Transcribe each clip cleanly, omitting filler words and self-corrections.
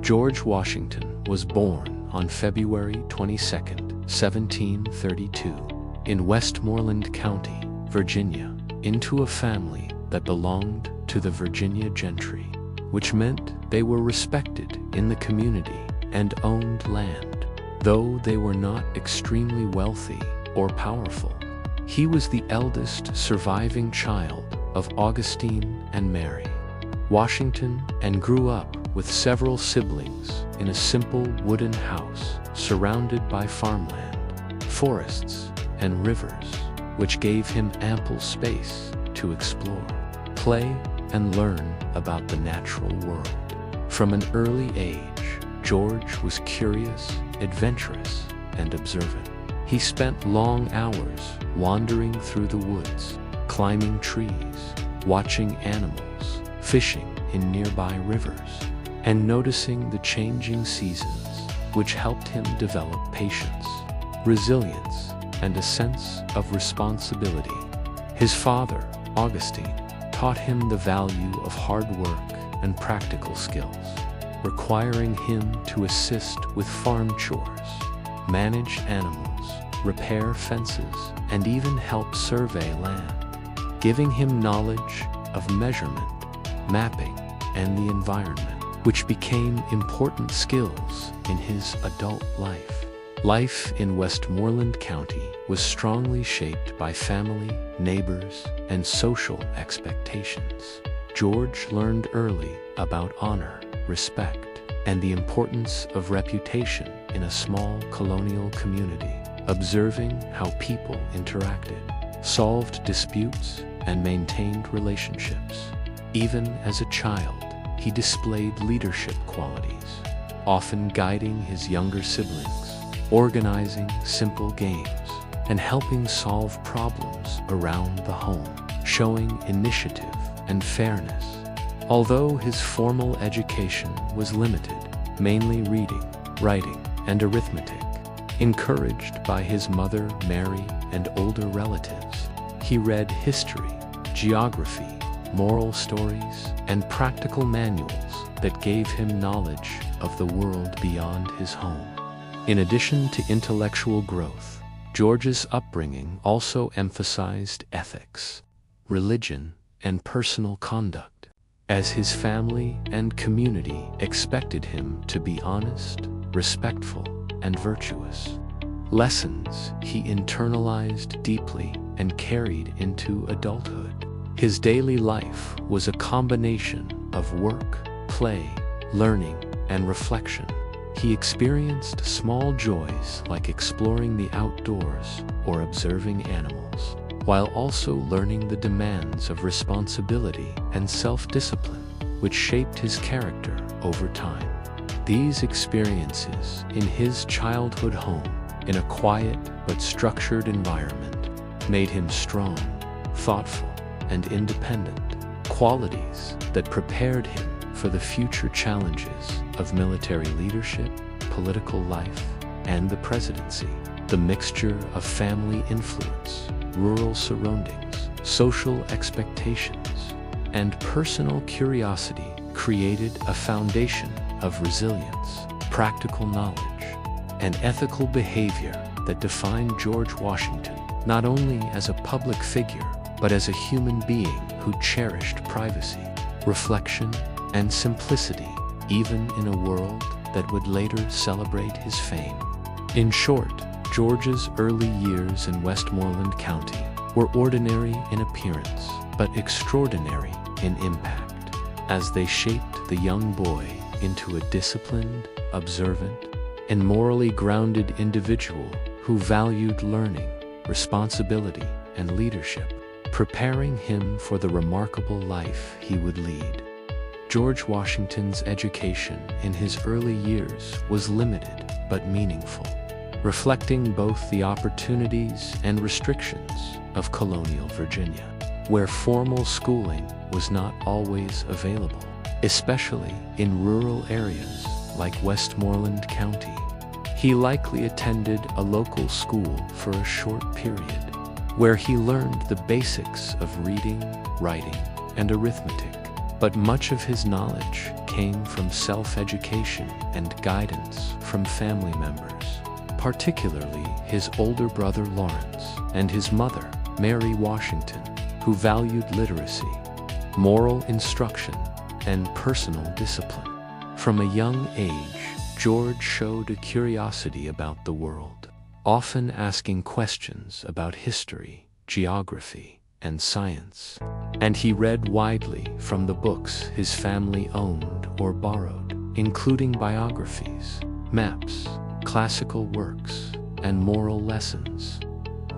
George Washington was born on February 22, 1732, in Westmoreland County, Virginia, into a family that belonged to the Virginia gentry, which meant they were respected in the community and owned land, though they were not extremely wealthy or powerful. He was the eldest surviving child of Augustine and Mary Washington and grew up with several siblings in a simple wooden house surrounded by farmland, forests, and rivers, which gave him ample space to explore, play, and learn about the natural world. From an early age, George was curious, adventurous, and observant. He spent long hours wandering through the woods, climbing trees, watching animals, fishing in nearby rivers, and noticing the changing seasons, which helped him develop patience, resilience, and a sense of responsibility. His father, Augustine, taught him the value of hard work and practical skills, requiring him to assist with farm chores, manage animals, repair fences, and even help survey land, giving him knowledge of measurement, mapping, and the environment, which became important skills in his adult life. Life in Westmoreland County was strongly shaped by family, neighbors, and social expectations. George learned early about honor, respect, and the importance of reputation in a small colonial community, observing how people interacted, solved disputes, and maintained relationships. Even as a child, he displayed leadership qualities, often guiding his younger siblings, organizing simple games, and helping solve problems around the home, showing initiative and fairness. Although his formal education was limited, mainly reading, writing, and arithmetic, encouraged by his mother, Mary, and older relatives, he read history, geography, moral stories, and practical manuals that gave him knowledge of the world beyond his home. In addition to intellectual growth, George's upbringing also emphasized ethics, religion, and personal conduct, as his family and community expected him to be honest, respectful, and virtuous. Lessons he internalized deeply and carried into adulthood. His daily life was a combination of work, play, learning, and reflection. He experienced small joys like exploring the outdoors or observing animals, while also learning the demands of responsibility and self-discipline, which shaped his character over time. These experiences in his childhood home, in a quiet but structured environment, made him strong, thoughtful, and independent, qualities that prepared him for the future challenges of military leadership, political life, and the presidency. The mixture of family influence, rural surroundings, social expectations, and personal curiosity created a foundation of resilience, practical knowledge, and ethical behavior that defined George Washington not only as a public figure, but as a human being who cherished privacy, reflection, and simplicity, even in a world that would later celebrate his fame. In short, George's early years in Westmoreland County were ordinary in appearance, but extraordinary in impact, as they shaped the young boy into a disciplined, observant, and morally grounded individual who valued learning, responsibility, and leadership, preparing him for the remarkable life he would lead. George Washington's education in his early years was limited but meaningful, reflecting both the opportunities and restrictions of colonial Virginia, where formal schooling was not always available, especially in rural areas like Westmoreland County. He likely attended a local school for a short period, where he learned the basics of reading, writing, and arithmetic, but much of his knowledge came from self-education and guidance from family members, particularly his older brother Lawrence and his mother, Mary Washington, who valued literacy, moral instruction, and personal discipline. From a young age, George showed a curiosity about the world, often asking questions about history, geography, and science. And he read widely from the books his family owned or borrowed, including biographies, maps, classical works, and moral lessons,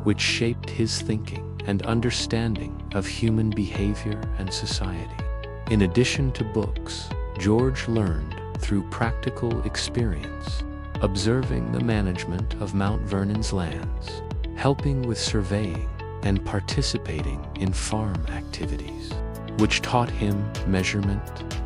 which shaped his thinking and understanding of human behavior and society. In addition to books, George learned through practical experience, observing the management of Mount Vernon's lands, helping with surveying, and participating in farm activities, which taught him measurement,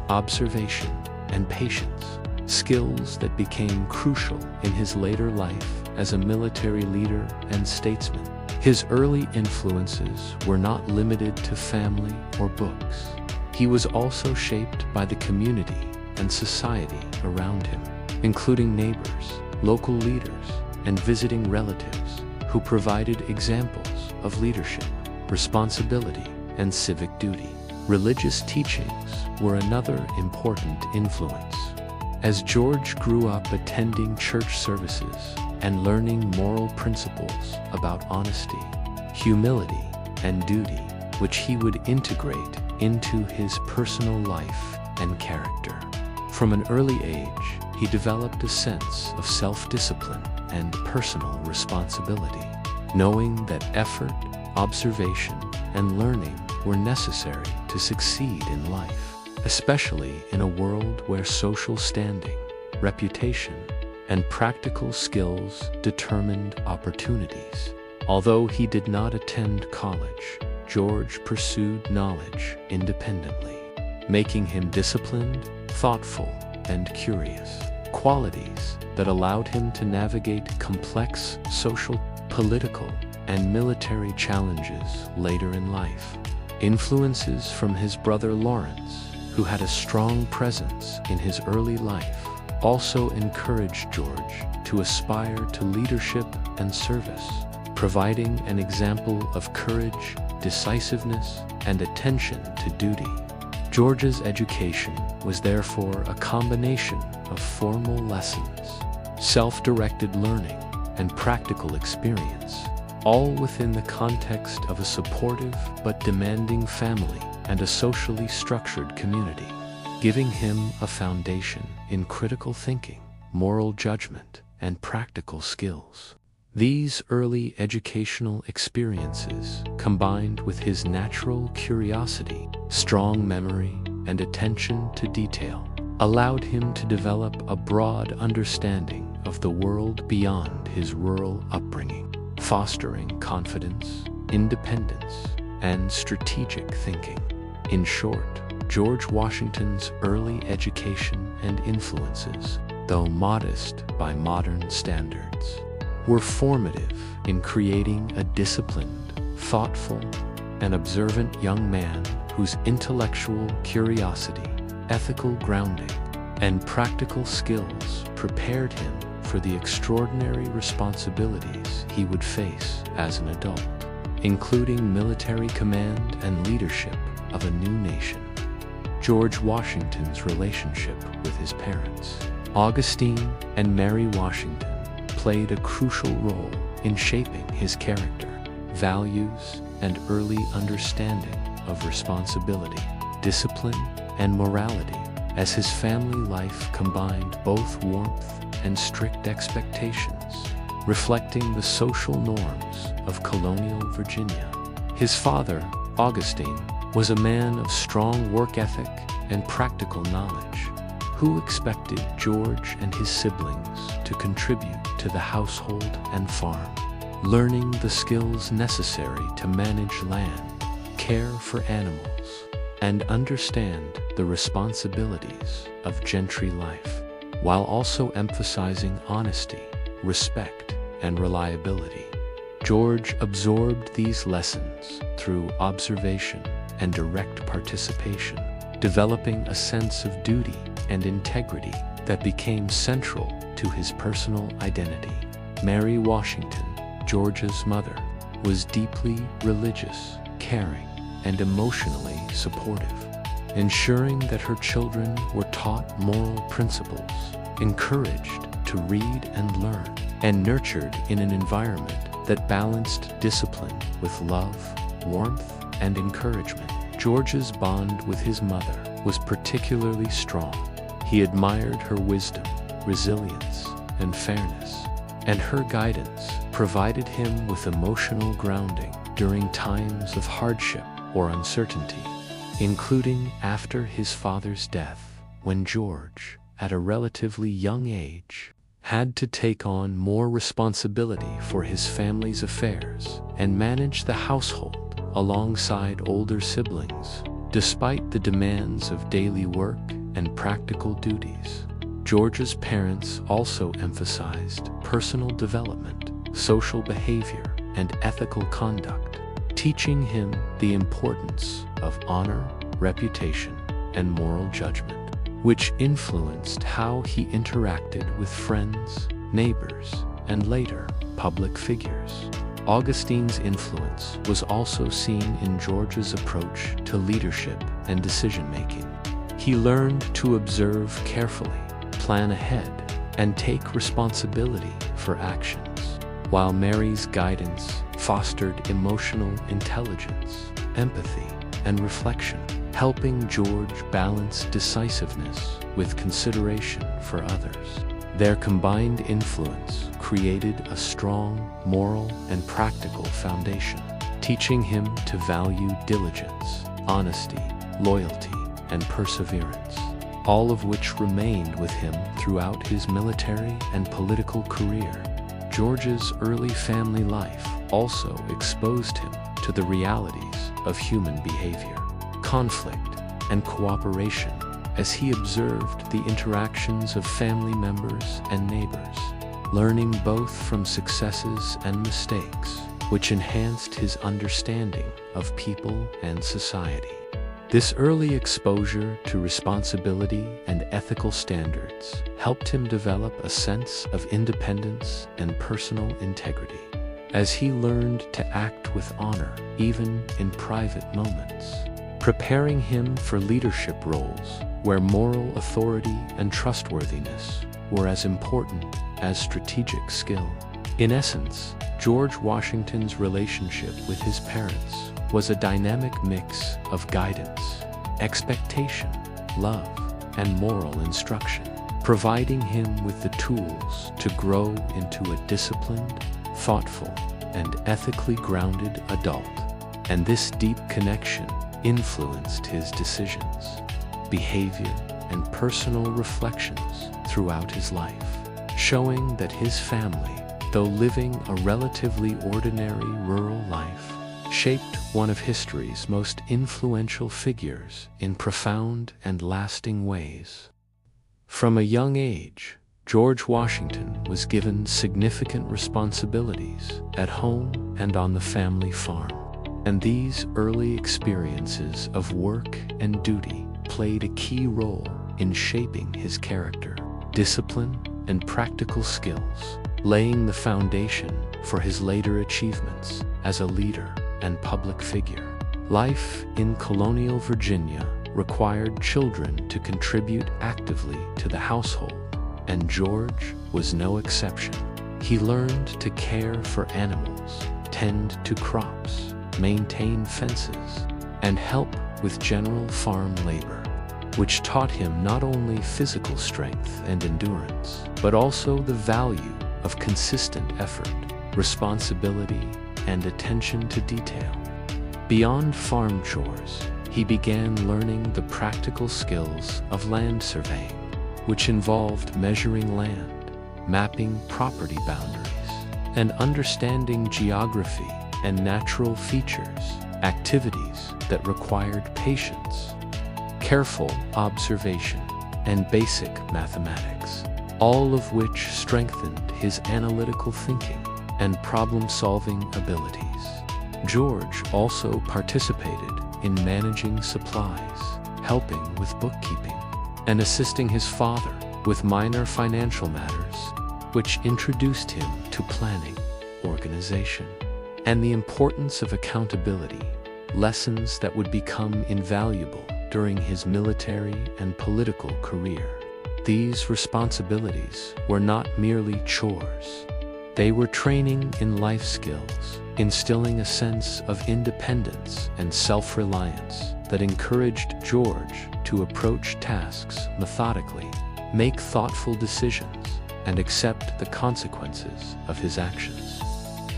observation, and patience, skills that became crucial in his later life as a military leader and statesman. His early influences were not limited to family or books. He was also shaped by the community and society around him, including neighbors, local leaders, and visiting relatives who provided examples of leadership, responsibility, and civic duty. Religious teachings were another important influence. As George grew up attending church services and learning moral principles about honesty, humility, and duty, which he would integrate into his personal life and character. From an early age, he developed a sense of self-discipline and personal responsibility, knowing that effort, observation, and learning were necessary to succeed in life, especially in a world where social standing, reputation, and practical skills determined opportunities. Although he did not attend college, George pursued knowledge independently, making him disciplined, thoughtful, and curious, qualities that allowed him to navigate complex social, political, and military challenges later in life. Influences from his brother Lawrence, who had a strong presence in his early life, also encouraged George to aspire to leadership and service, providing an example of courage, decisiveness, and attention to duty. George's education was therefore a combination of formal lessons, self-directed learning, and practical experience, all within the context of a supportive but demanding family and a socially structured community, giving him a foundation in critical thinking, moral judgment, and practical skills. These early educational experiences, combined with his natural curiosity, strong memory, and attention to detail, allowed him to develop a broad understanding of the world beyond his rural upbringing, fostering confidence, independence, and strategic thinking. In short, George Washington's early education and influences, though modest by modern standards, were formative in creating a disciplined, thoughtful, and observant young man whose intellectual curiosity, ethical grounding, and practical skills prepared him for the extraordinary responsibilities he would face as an adult, including military command and leadership of a new nation. George Washington's relationship with his parents, Augustine and Mary Washington, played a crucial role in shaping his character, values, and early understanding of responsibility, discipline, and morality, as his family life combined both warmth and strict expectations, reflecting the social norms of colonial Virginia. His father, Augustine, was a man of strong work ethic and practical knowledge, who expected George and his siblings to contribute to the household and farm, learning the skills necessary to manage land, care for animals, and understand the responsibilities of gentry life, while also emphasizing honesty, respect, and reliability. George absorbed these lessons through observation and direct participation, developing a sense of duty and integrity that became central to his personal identity. Mary Washington, George's mother, was deeply religious, caring, and emotionally supportive, ensuring that her children were taught moral principles, encouraged to read and learn, and nurtured in an environment that balanced discipline with love, warmth, and encouragement. George's bond with his mother was particularly strong. He admired her wisdom, resilience, and fairness, and her guidance provided him with emotional grounding during times of hardship or uncertainty, including after his father's death, when George, at a relatively young age, had to take on more responsibility for his family's affairs and manage the household alongside older siblings. Despite the demands of daily work and practical duties, George's parents also emphasized personal development, social behavior, and ethical conduct, teaching him the importance of honor, reputation, and moral judgment, which influenced how he interacted with friends, neighbors, and later, public figures. Augustine's influence was also seen in George's approach to leadership and decision-making. He learned to observe carefully, plan ahead, and take responsibility for actions, while Mary's guidance fostered emotional intelligence, empathy, and reflection, helping George balance decisiveness with consideration for others. Their combined influence created a strong moral and practical foundation, teaching him to value diligence, honesty, loyalty, and perseverance, all of which remained with him throughout his military and political career. George's early family life also exposed him to the realities of human behavior, conflict, and cooperation, as he observed the interactions of family members and neighbors, learning both from successes and mistakes, which enhanced his understanding of people and society. This early exposure to responsibility and ethical standards helped him develop a sense of independence and personal integrity, as he learned to act with honor even in private moments, preparing him for leadership roles where moral authority and trustworthiness were as important as strategic skill. In essence, George Washington's relationship with his parents was a dynamic mix of guidance, expectation, love, and moral instruction, providing him with the tools to grow into a disciplined, thoughtful, and ethically grounded adult. And this deep connection influenced his decisions, behavior, and personal reflections throughout his life, showing that his family, though living a relatively ordinary rural life, shaped one of history's most influential figures in profound and lasting ways. From a young age, George Washington was given significant responsibilities at home and on the family farm, and these early experiences of work and duty played a key role in shaping his character, discipline, and practical skills, laying the foundation for his later achievements as a leader and public figure. Life in colonial Virginia required children to contribute actively to the household, and George was no exception. He learned to care for animals, tend to crops, maintain fences, and help with general farm labor, which taught him not only physical strength and endurance, but also the value of consistent effort, responsibility, and attention to detail. Beyond farm chores, he began learning the practical skills of land surveying, which involved measuring land, mapping property boundaries, and understanding geography and natural features, activities that required patience, careful observation, and basic mathematics, all of which strengthened his analytical thinking and problem-solving abilities. George also participated in managing supplies, helping with bookkeeping, and assisting his father with minor financial matters, which introduced him to planning, organization, and the importance of accountability, lessons that would become invaluable during his military and political career. These responsibilities were not merely chores. They were training in life skills, instilling a sense of independence and self-reliance that encouraged George to approach tasks methodically, make thoughtful decisions, and accept the consequences of his actions.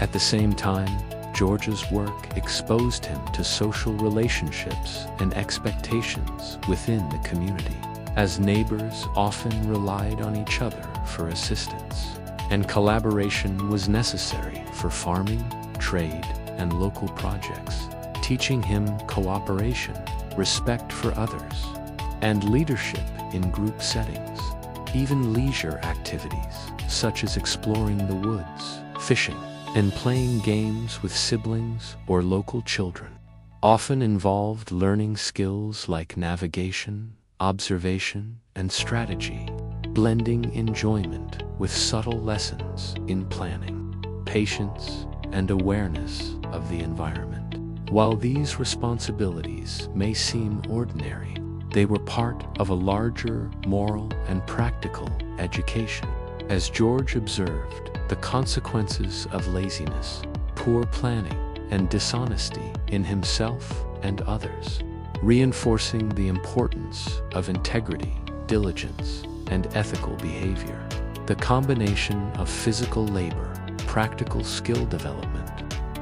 At the same time, George's work exposed him to social relationships and expectations within the community, as neighbors often relied on each other for assistance, and collaboration was necessary for farming, trade, and local projects, teaching him cooperation, respect for others, and leadership in group settings. Even leisure activities, such as exploring the woods, fishing, and playing games with siblings or local children, often involved learning skills like navigation, observation, and strategy, blending enjoyment with subtle lessons in planning, patience, and awareness of the environment. While these responsibilities may seem ordinary, they were part of a larger moral and practical education. As George observed the consequences of laziness, poor planning, and dishonesty in himself and others, reinforcing the importance of integrity, diligence, and ethical behavior. The combination of physical labor, practical skill development,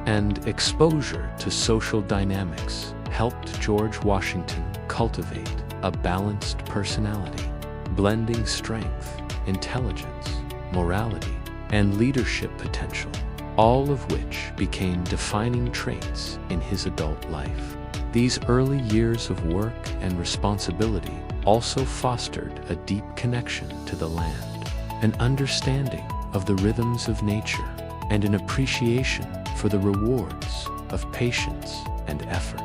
and exposure to social dynamics helped George Washington cultivate a balanced personality, blending strength, intelligence, morality, and leadership potential, all of which became defining traits in his adult life. These early years of work and responsibility also fostered a deep connection to the land, an understanding of the rhythms of nature, and an appreciation for the rewards of patience and effort,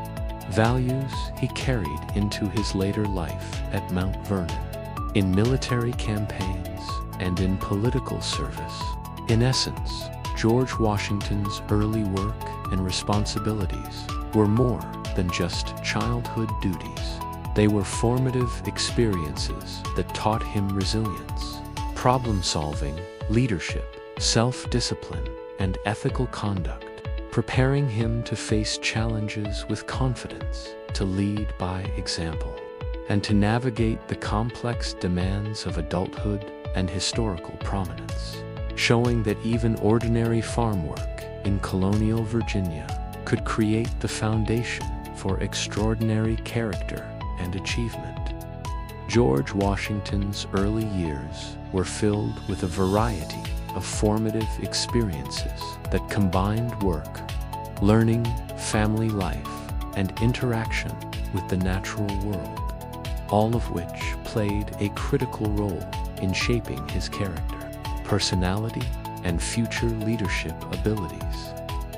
values he carried into his later life at Mount Vernon, in military campaigns, and in political service. In essence, George Washington's early work and responsibilities were more than just childhood duties. They were formative experiences that taught him resilience, problem-solving, leadership, self-discipline, and ethical conduct, preparing him to face challenges with confidence, to lead by example, and to navigate the complex demands of adulthood and historical prominence, showing that even ordinary farm work in colonial Virginia could create the foundation for extraordinary character and achievement. George Washington's early years were filled with a variety of formative experiences that combined work, learning, family life, and interaction with the natural world, all of which played a critical role in shaping his character, personality, and future leadership abilities,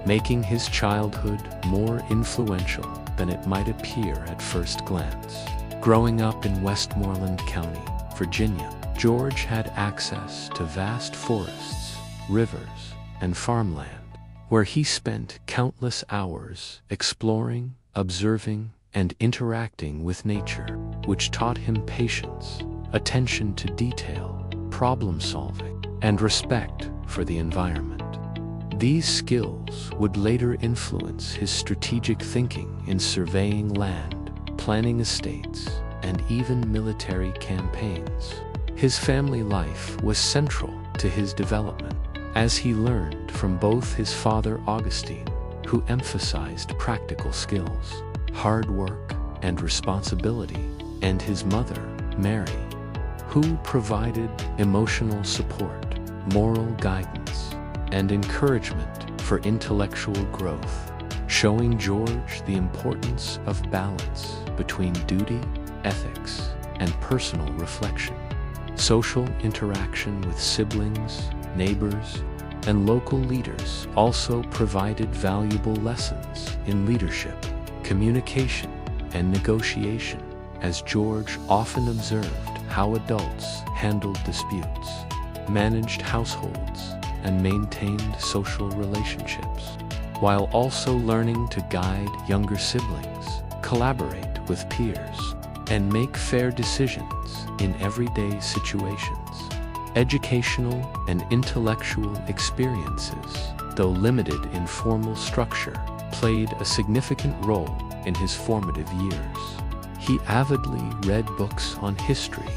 making his childhood more influential than it might appear at first glance. Growing up in Westmoreland County, Virginia, George had access to vast forests, rivers, and farmland, where he spent countless hours exploring, observing, and interacting with nature, which taught him patience, attention to detail, problem-solving, and respect for the environment. These skills would later influence his strategic thinking in surveying land, planning estates, and even military campaigns. His family life was central to his development, as he learned from both his father Augustine, who emphasized practical skills, hard work, and responsibility, and his mother, Mary, who provided emotional support, moral guidance, and encouragement for intellectual growth, showing George the importance of balance between duty, ethics, and personal reflection. Social interaction with siblings, neighbors, and local leaders also provided valuable lessons in leadership, communication, and negotiation, as George often observed how adults handled disputes, managed households, and maintained social relationships, while also learning to guide younger siblings, collaborate with peers, and make fair decisions in everyday situations. Educational and intellectual experiences, though limited in formal structure, played a significant role in his formative years. He avidly read books on history,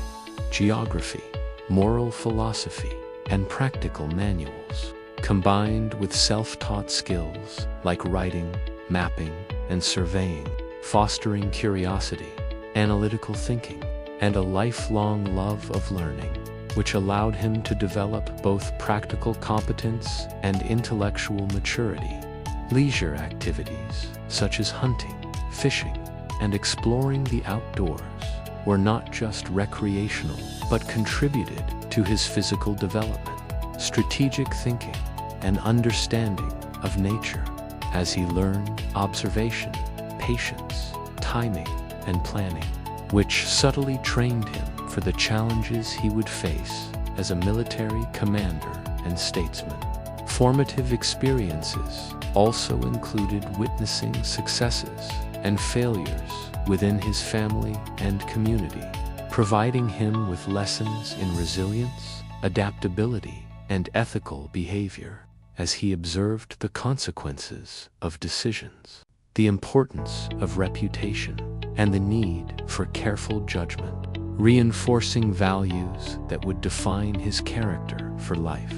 geography, moral philosophy, and practical manuals, combined with self-taught skills like writing, mapping, and surveying, fostering curiosity, analytical thinking, and a lifelong love of learning, which allowed him to develop both practical competence and intellectual maturity. Leisure activities, such as hunting, fishing, and exploring the outdoors, were not just recreational, but contributed to his physical development, strategic thinking, and understanding of nature, as he learned observation, patience, timing, and planning, which subtly trained him for the challenges he would face as a military commander and statesman. Formative experiences also included witnessing successes and failures within his family and community, providing him with lessons in resilience, adaptability, and ethical behavior as he observed the consequences of decisions, the importance of reputation, and the need for careful judgment, reinforcing values that would define his character for life.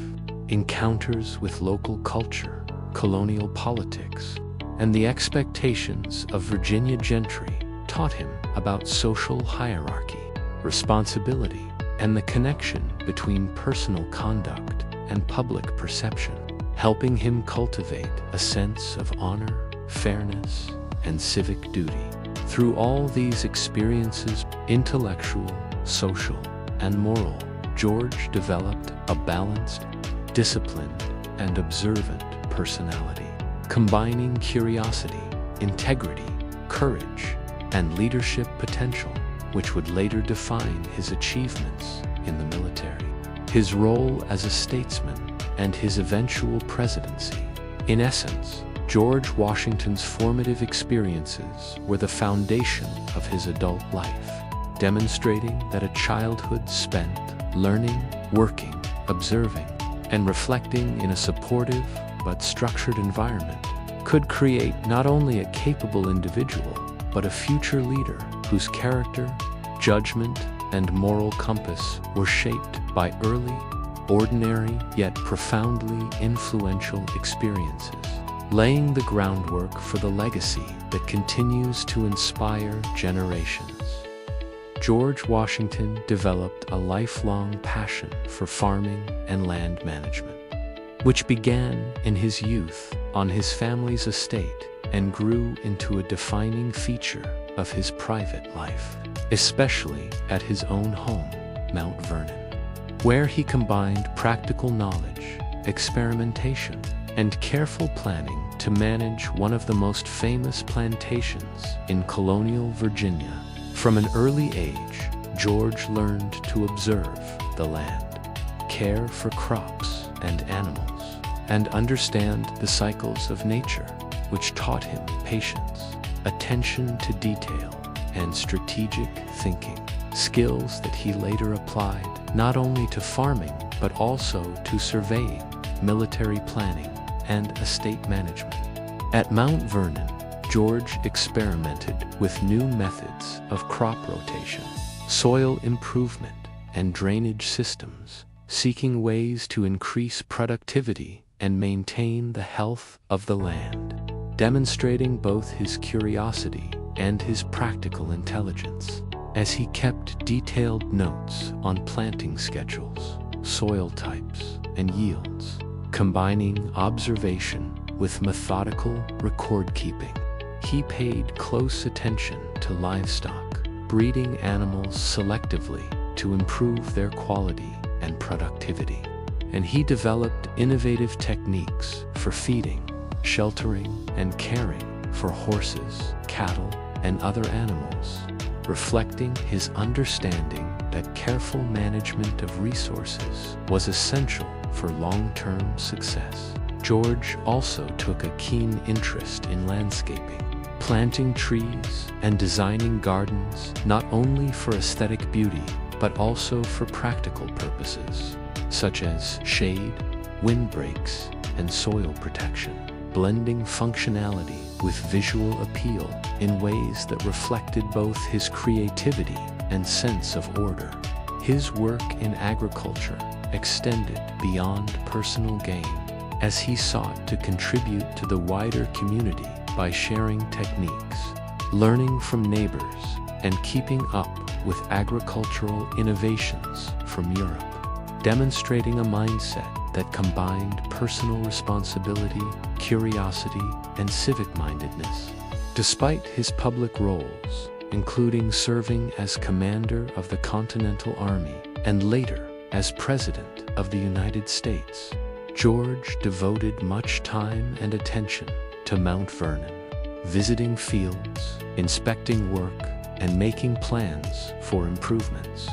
Encounters with local culture, colonial politics, and the expectations of Virginia gentry taught him about social hierarchy, responsibility, and the connection between personal conduct and public perception, helping him cultivate a sense of honor, fairness, and civic duty. Through all these experiences, intellectual, social, and moral, George developed a balanced, disciplined, and observant personality, combining curiosity, integrity, courage, and leadership potential, which would later define his achievements in the military, his role as a statesman, and his eventual presidency. In essence, George Washington's formative experiences were the foundation of his adult life, demonstrating that a childhood spent learning, working, observing, and reflecting in a supportive but structured environment could create not only a capable individual, but a future leader whose character, judgment, and moral compass were shaped by early, ordinary, yet profoundly influential experiences, laying the groundwork for the legacy that continues to inspire generations. George Washington developed a lifelong passion for farming and land management, which began in his youth on his family's estate and grew into a defining feature of his private life, especially at his own home, Mount Vernon, where he combined practical knowledge, experimentation, and careful planning to manage one of the most famous plantations in colonial Virginia. From an early age, George learned to observe the land, care for crops and animals, and understand the cycles of nature, which taught him patience, attention to detail, and strategic thinking, skills that he later applied not only to farming but also to surveying, military planning, and estate management. At Mount Vernon, George experimented with new methods of crop rotation, soil improvement, and drainage systems, seeking ways to increase productivity and maintain the health of the land, demonstrating both his curiosity and his practical intelligence, as he kept detailed notes on planting schedules, soil types, and yields, combining observation with methodical record-keeping. He paid close attention to livestock, breeding animals selectively to improve their quality and productivity, and he developed innovative techniques for feeding, sheltering, and caring for horses, cattle, and other animals, reflecting his understanding that careful management of resources was essential for long-term success. George also took a keen interest in landscaping, planting trees and designing gardens not only for aesthetic beauty but also for practical purposes, such as shade, windbreaks, and soil protection, blending functionality with visual appeal in ways that reflected both his creativity and sense of order. His work in agriculture extended beyond personal gain, as he sought to contribute to the wider community by sharing techniques, learning from neighbors, and keeping up with agricultural innovations from Europe, demonstrating a mindset that combined personal responsibility, curiosity, and civic-mindedness. Despite his public roles, including serving as commander of the Continental Army and later as President of the United States, George devoted much time and attention to Mount Vernon, visiting fields, inspecting work, and making plans for improvements,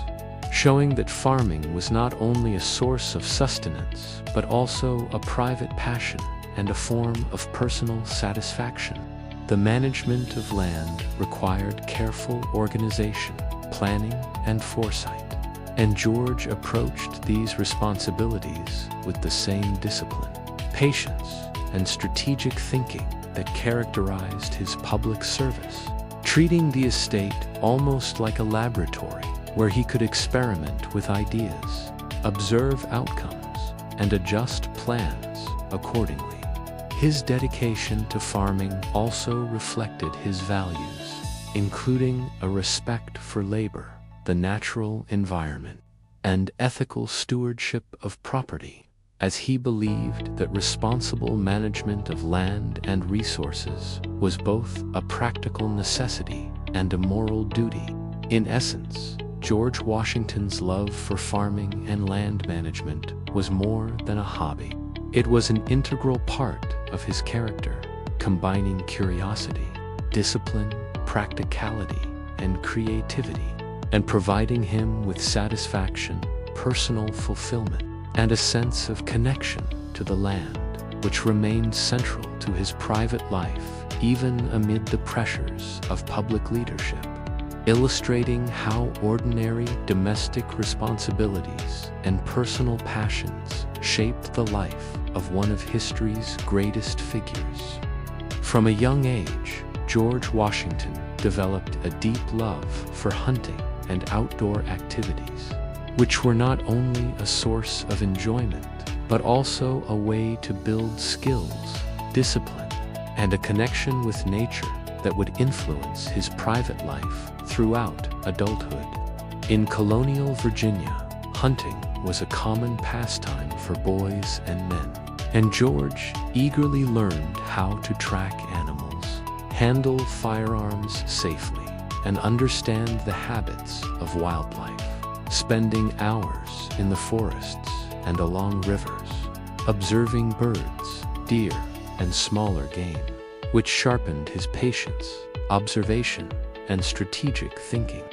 showing that farming was not only a source of sustenance but also a private passion and a form of personal satisfaction. The management of land required careful organization, planning, and foresight, and George approached these responsibilities with the same discipline, patience, and strategic thinking that characterized his public service, treating the estate almost like a laboratory where he could experiment with ideas, observe outcomes, and adjust plans accordingly. His dedication to farming also reflected his values, including a respect for labor, the natural environment, and ethical stewardship of property, as he believed that responsible management of land and resources was both a practical necessity and a moral duty. In essence, George Washington's love for farming and land management was more than a hobby. It was an integral part of his character, combining curiosity, discipline, practicality, and creativity, and providing him with satisfaction, personal fulfillment, and a sense of connection to the land, which remained central to his private life even amid the pressures of public leadership, illustrating how ordinary domestic responsibilities and personal passions shaped the life of one of history's greatest figures. From a young age, George Washington developed a deep love for hunting and outdoor activities, which were not only a source of enjoyment, but also a way to build skills, discipline, and a connection with nature that would influence his private life throughout adulthood. In colonial Virginia, hunting was a common pastime for boys and men, and George eagerly learned how to track animals, handle firearms safely, and understand the habits of wildlife, spending hours in the forests and along rivers, observing birds, deer, and smaller game, which sharpened his patience, observation, and strategic thinking.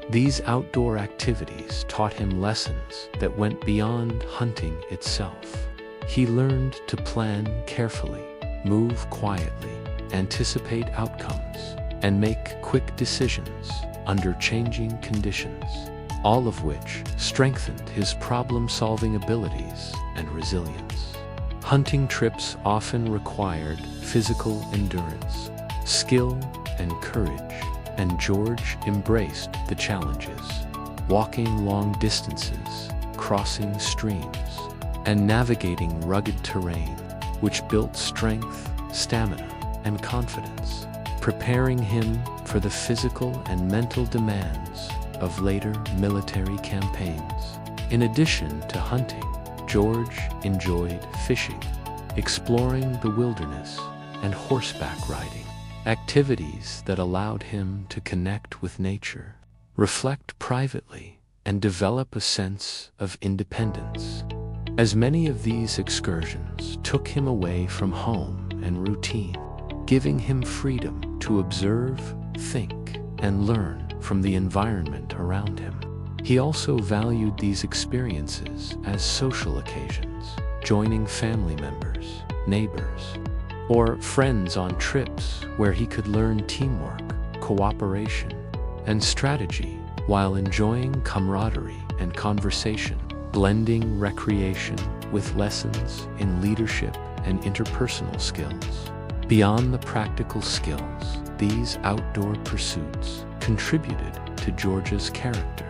These outdoor activities taught him lessons that went beyond hunting itself. He learned to plan carefully, move quietly, anticipate outcomes, and make quick decisions under changing conditions, all of which strengthened his problem-solving abilities and resilience. Hunting trips often required physical endurance, skill, and courage, and George embraced the challenges, walking long distances, crossing streams, and navigating rugged terrain, which built strength, stamina, and confidence, preparing him for the physical and mental demands of later military campaigns. In addition to hunting, George enjoyed fishing, exploring the wilderness, and horseback riding, activities that allowed him to connect with nature, reflect privately, and develop a sense of independence. As many of these excursions took him away from home and routine, giving him freedom to observe, think, and learn from the environment around him. He also valued these experiences as social occasions, joining family members, neighbors, or friends on trips where he could learn teamwork, cooperation, and strategy while enjoying camaraderie and conversation, blending recreation with lessons in leadership and interpersonal skills. Beyond the practical skills, these outdoor pursuits contributed to George's character,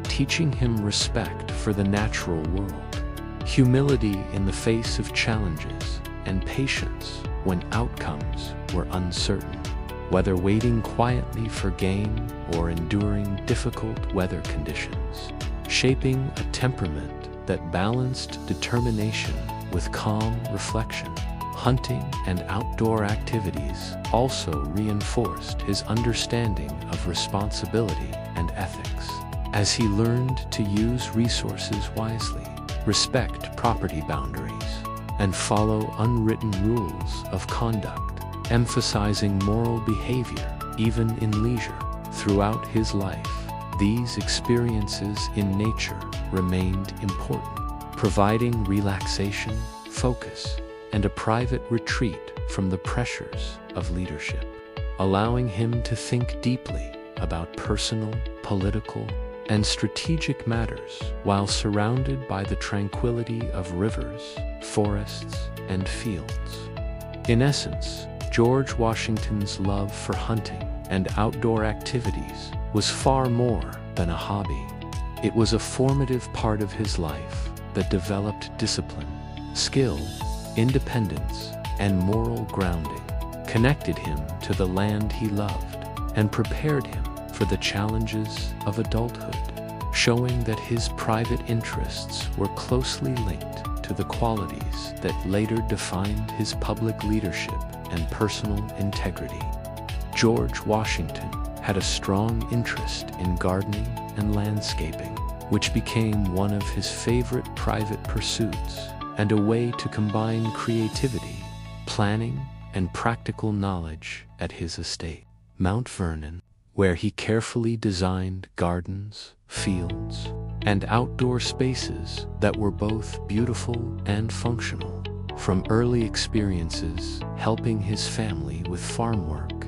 teaching him respect for the natural world, humility in the face of challenges, and patience when outcomes were uncertain. Whether waiting quietly for game or enduring difficult weather conditions, shaping a temperament that balanced determination with calm reflection. Hunting and outdoor activities also reinforced his understanding of responsibility and ethics, as he learned to use resources wisely, respect property boundaries, and follow unwritten rules of conduct, emphasizing moral behavior even in leisure. Throughout his life, these experiences in nature remained important, providing relaxation, focus, and a private retreat from the pressures of leadership, allowing him to think deeply about personal, political, and strategic matters while surrounded by the tranquility of rivers, forests, and fields. In essence, George Washington's love for hunting and outdoor activities was far more than a hobby. It was a formative part of his life that developed discipline, skill, independence, and moral grounding, connected him to the land he loved, and prepared him for the challenges of adulthood, showing that his private interests were closely linked to the qualities that later defined his public leadership and personal integrity. George Washington had a strong interest in gardening and landscaping, which became one of his favorite private pursuits and a way to combine creativity, planning, and practical knowledge at his estate, Mount Vernon, where he carefully designed gardens, fields, and outdoor spaces that were both beautiful and functional. From early experiences helping his family with farm work,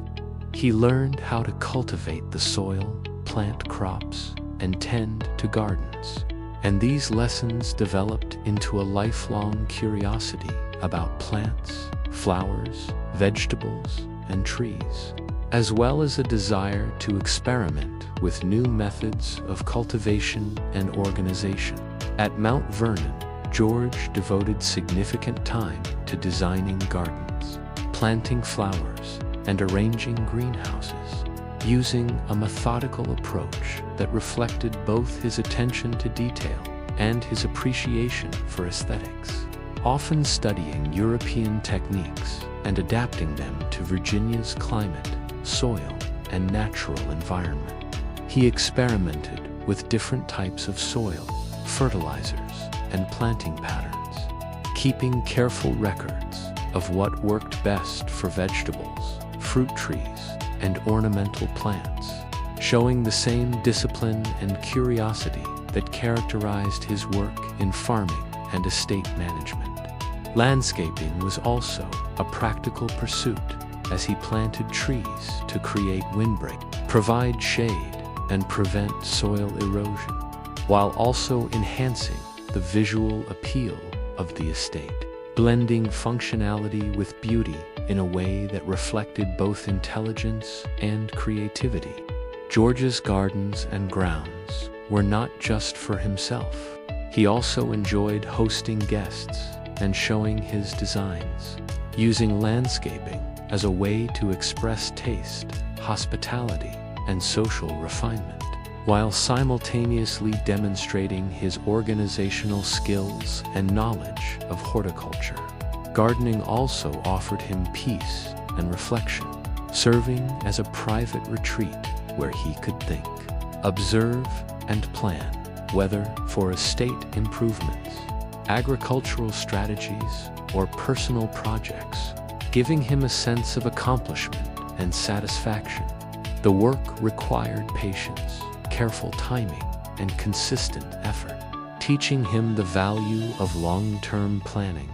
he learned how to cultivate the soil, plant crops, and tend to gardens. And these lessons developed into a lifelong curiosity about plants, flowers, vegetables, and trees, as well as a desire to experiment with new methods of cultivation and organization. At Mount Vernon, George devoted significant time to designing gardens, planting flowers, and arranging greenhouses, using a methodical approach that reflected both his attention to detail and his appreciation for aesthetics, often studying European techniques and adapting them to Virginia's climate, soil, and natural environment. He experimented with different types of soil, fertilizers, and planting patterns, keeping careful records of what worked best for vegetables, fruit trees, and ornamental plants, showing the same discipline and curiosity that characterized his work in farming and estate management. Landscaping was also a practical pursuit, as he planted trees to create windbreak, provide shade, and prevent soil erosion, while also enhancing the visual appeal of the estate, blending functionality with beauty in a way that reflected both intelligence and creativity. George's gardens and grounds were not just for himself. He also enjoyed hosting guests and showing his designs, using landscaping as a way to express taste, hospitality, and social refinement, while simultaneously demonstrating his organizational skills and knowledge of horticulture. Gardening also offered him peace and reflection, serving as a private retreat where he could think, observe, and plan, whether for estate improvements, agricultural strategies, or personal projects, giving him a sense of accomplishment and satisfaction. The work required patience, careful timing, and consistent effort, teaching him the value of long-term planning,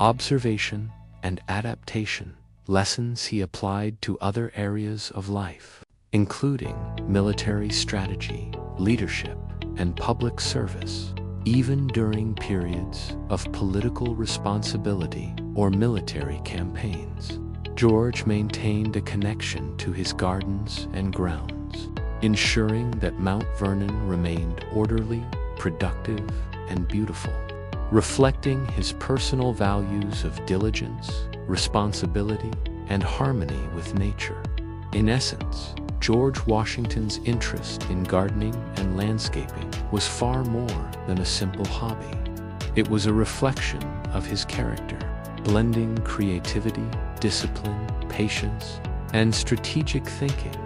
observation, and adaptation, lessons he applied to other areas of life, including military strategy, leadership, and public service, even during periods of political responsibility or military campaigns. George maintained a connection to his gardens and grounds, ensuring that Mount Vernon remained orderly, productive, and beautiful, reflecting his personal values of diligence, responsibility, and harmony with nature. In essence, George Washington's interest in gardening and landscaping was far more than a simple hobby. It was a reflection of his character, blending creativity, discipline, patience, and strategic thinking,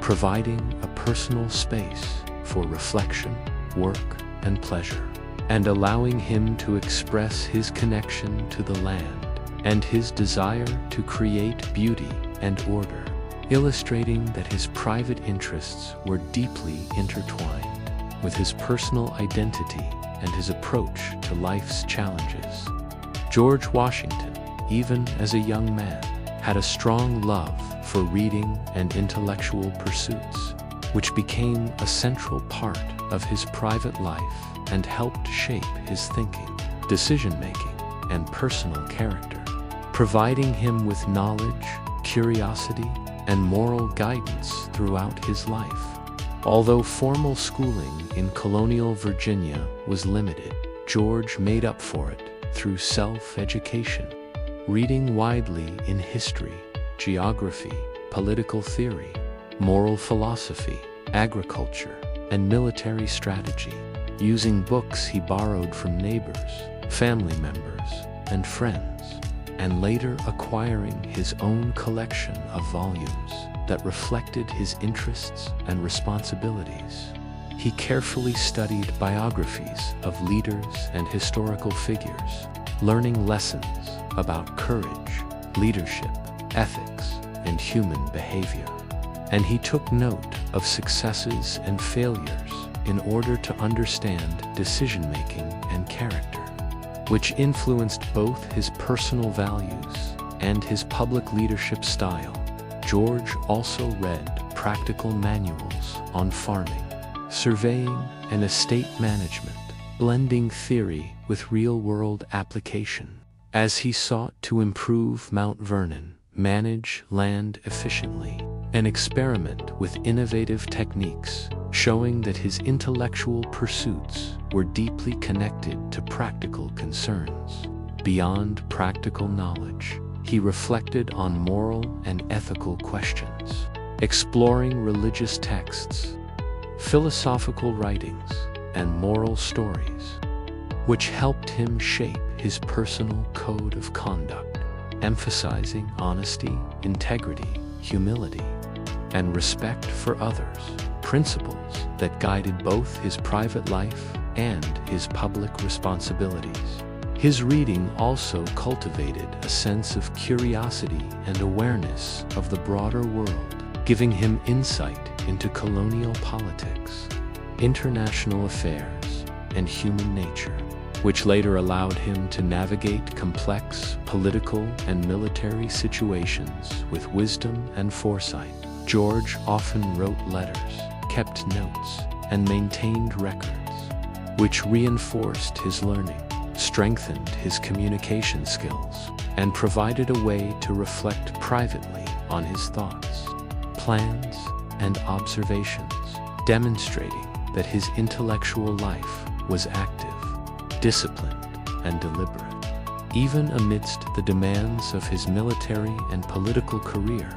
providing a personal space for reflection, work, and pleasure, and allowing him to express his connection to the land and his desire to create beauty and order, illustrating that his private interests were deeply intertwined with his personal identity and his approach to life's challenges. George Washington, even as a young man, had a strong love for reading and intellectual pursuits, which became a central part of his private life and helped shape his thinking, decision-making, and personal character, providing him with knowledge, curiosity, and moral guidance throughout his life. Although formal schooling in colonial Virginia was limited, George made up for it through self-education, reading widely in history, geography, political theory, moral philosophy, agriculture, and military strategy, using books he borrowed from neighbors, family members, and friends, and later acquiring his own collection of volumes that reflected his interests and responsibilities. He carefully studied biographies of leaders and historical figures, learning lessons about courage, leadership, ethics, and human behavior. And he took note of successes and failures in order to understand decision-making and character, which influenced both his personal values and his public leadership style. George also read practical manuals on farming, surveying, and estate management, blending theory with real-world application, as he sought to improve Mount Vernon, manage land efficiently, and experiment with innovative techniques, showing that his intellectual pursuits were deeply connected to practical concerns. Beyond practical knowledge, he reflected on moral and ethical questions, exploring religious texts, philosophical writings, and moral stories, which helped him shape his personal code of conduct, emphasizing honesty, integrity, humility, and respect for others, principles that guided both his private life and his public responsibilities. His reading also cultivated a sense of curiosity and awareness of the broader world, giving him insight into colonial politics, international affairs, and human nature, which later allowed him to navigate complex political and military situations with wisdom and foresight. George often wrote letters, kept notes, and maintained records, which reinforced his learning, strengthened his communication skills, and provided a way to reflect privately on his thoughts, plans, and observations, demonstrating that his intellectual life was active, disciplined, and deliberate. Even amidst the demands of his military and political career,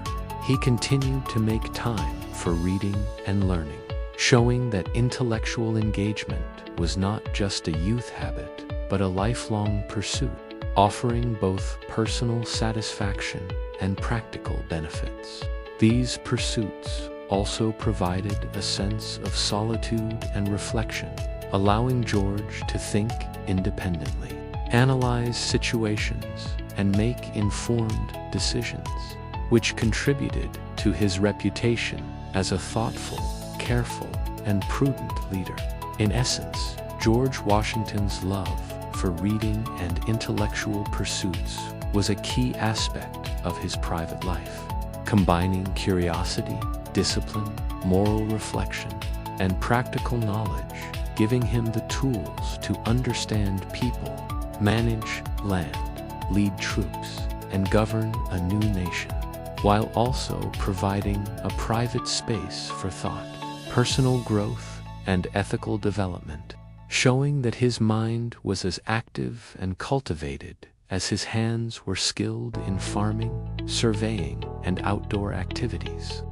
he continued to make time for reading and learning, showing that intellectual engagement was not just a youth habit, but a lifelong pursuit, offering both personal satisfaction and practical benefits. These pursuits also provided a sense of solitude and reflection, allowing George to think independently, analyze situations, and make informed decisions, which contributed to his reputation as a thoughtful, careful, and prudent leader. In essence, George Washington's love for reading and intellectual pursuits was a key aspect of his private life, combining curiosity, discipline, moral reflection, and practical knowledge, giving him the tools to understand people, manage land, lead troops, and govern a new nation, while also providing a private space for thought, personal growth, and ethical development, showing that his mind was as active and cultivated as his hands were skilled in farming, surveying, and outdoor activities.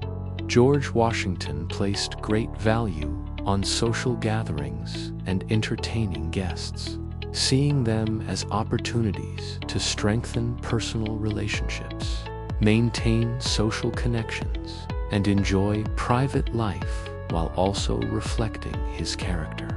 George Washington placed great value on social gatherings and entertaining guests, seeing them as opportunities to strengthen personal relationships, maintain social connections, and enjoy private life while also reflecting his character,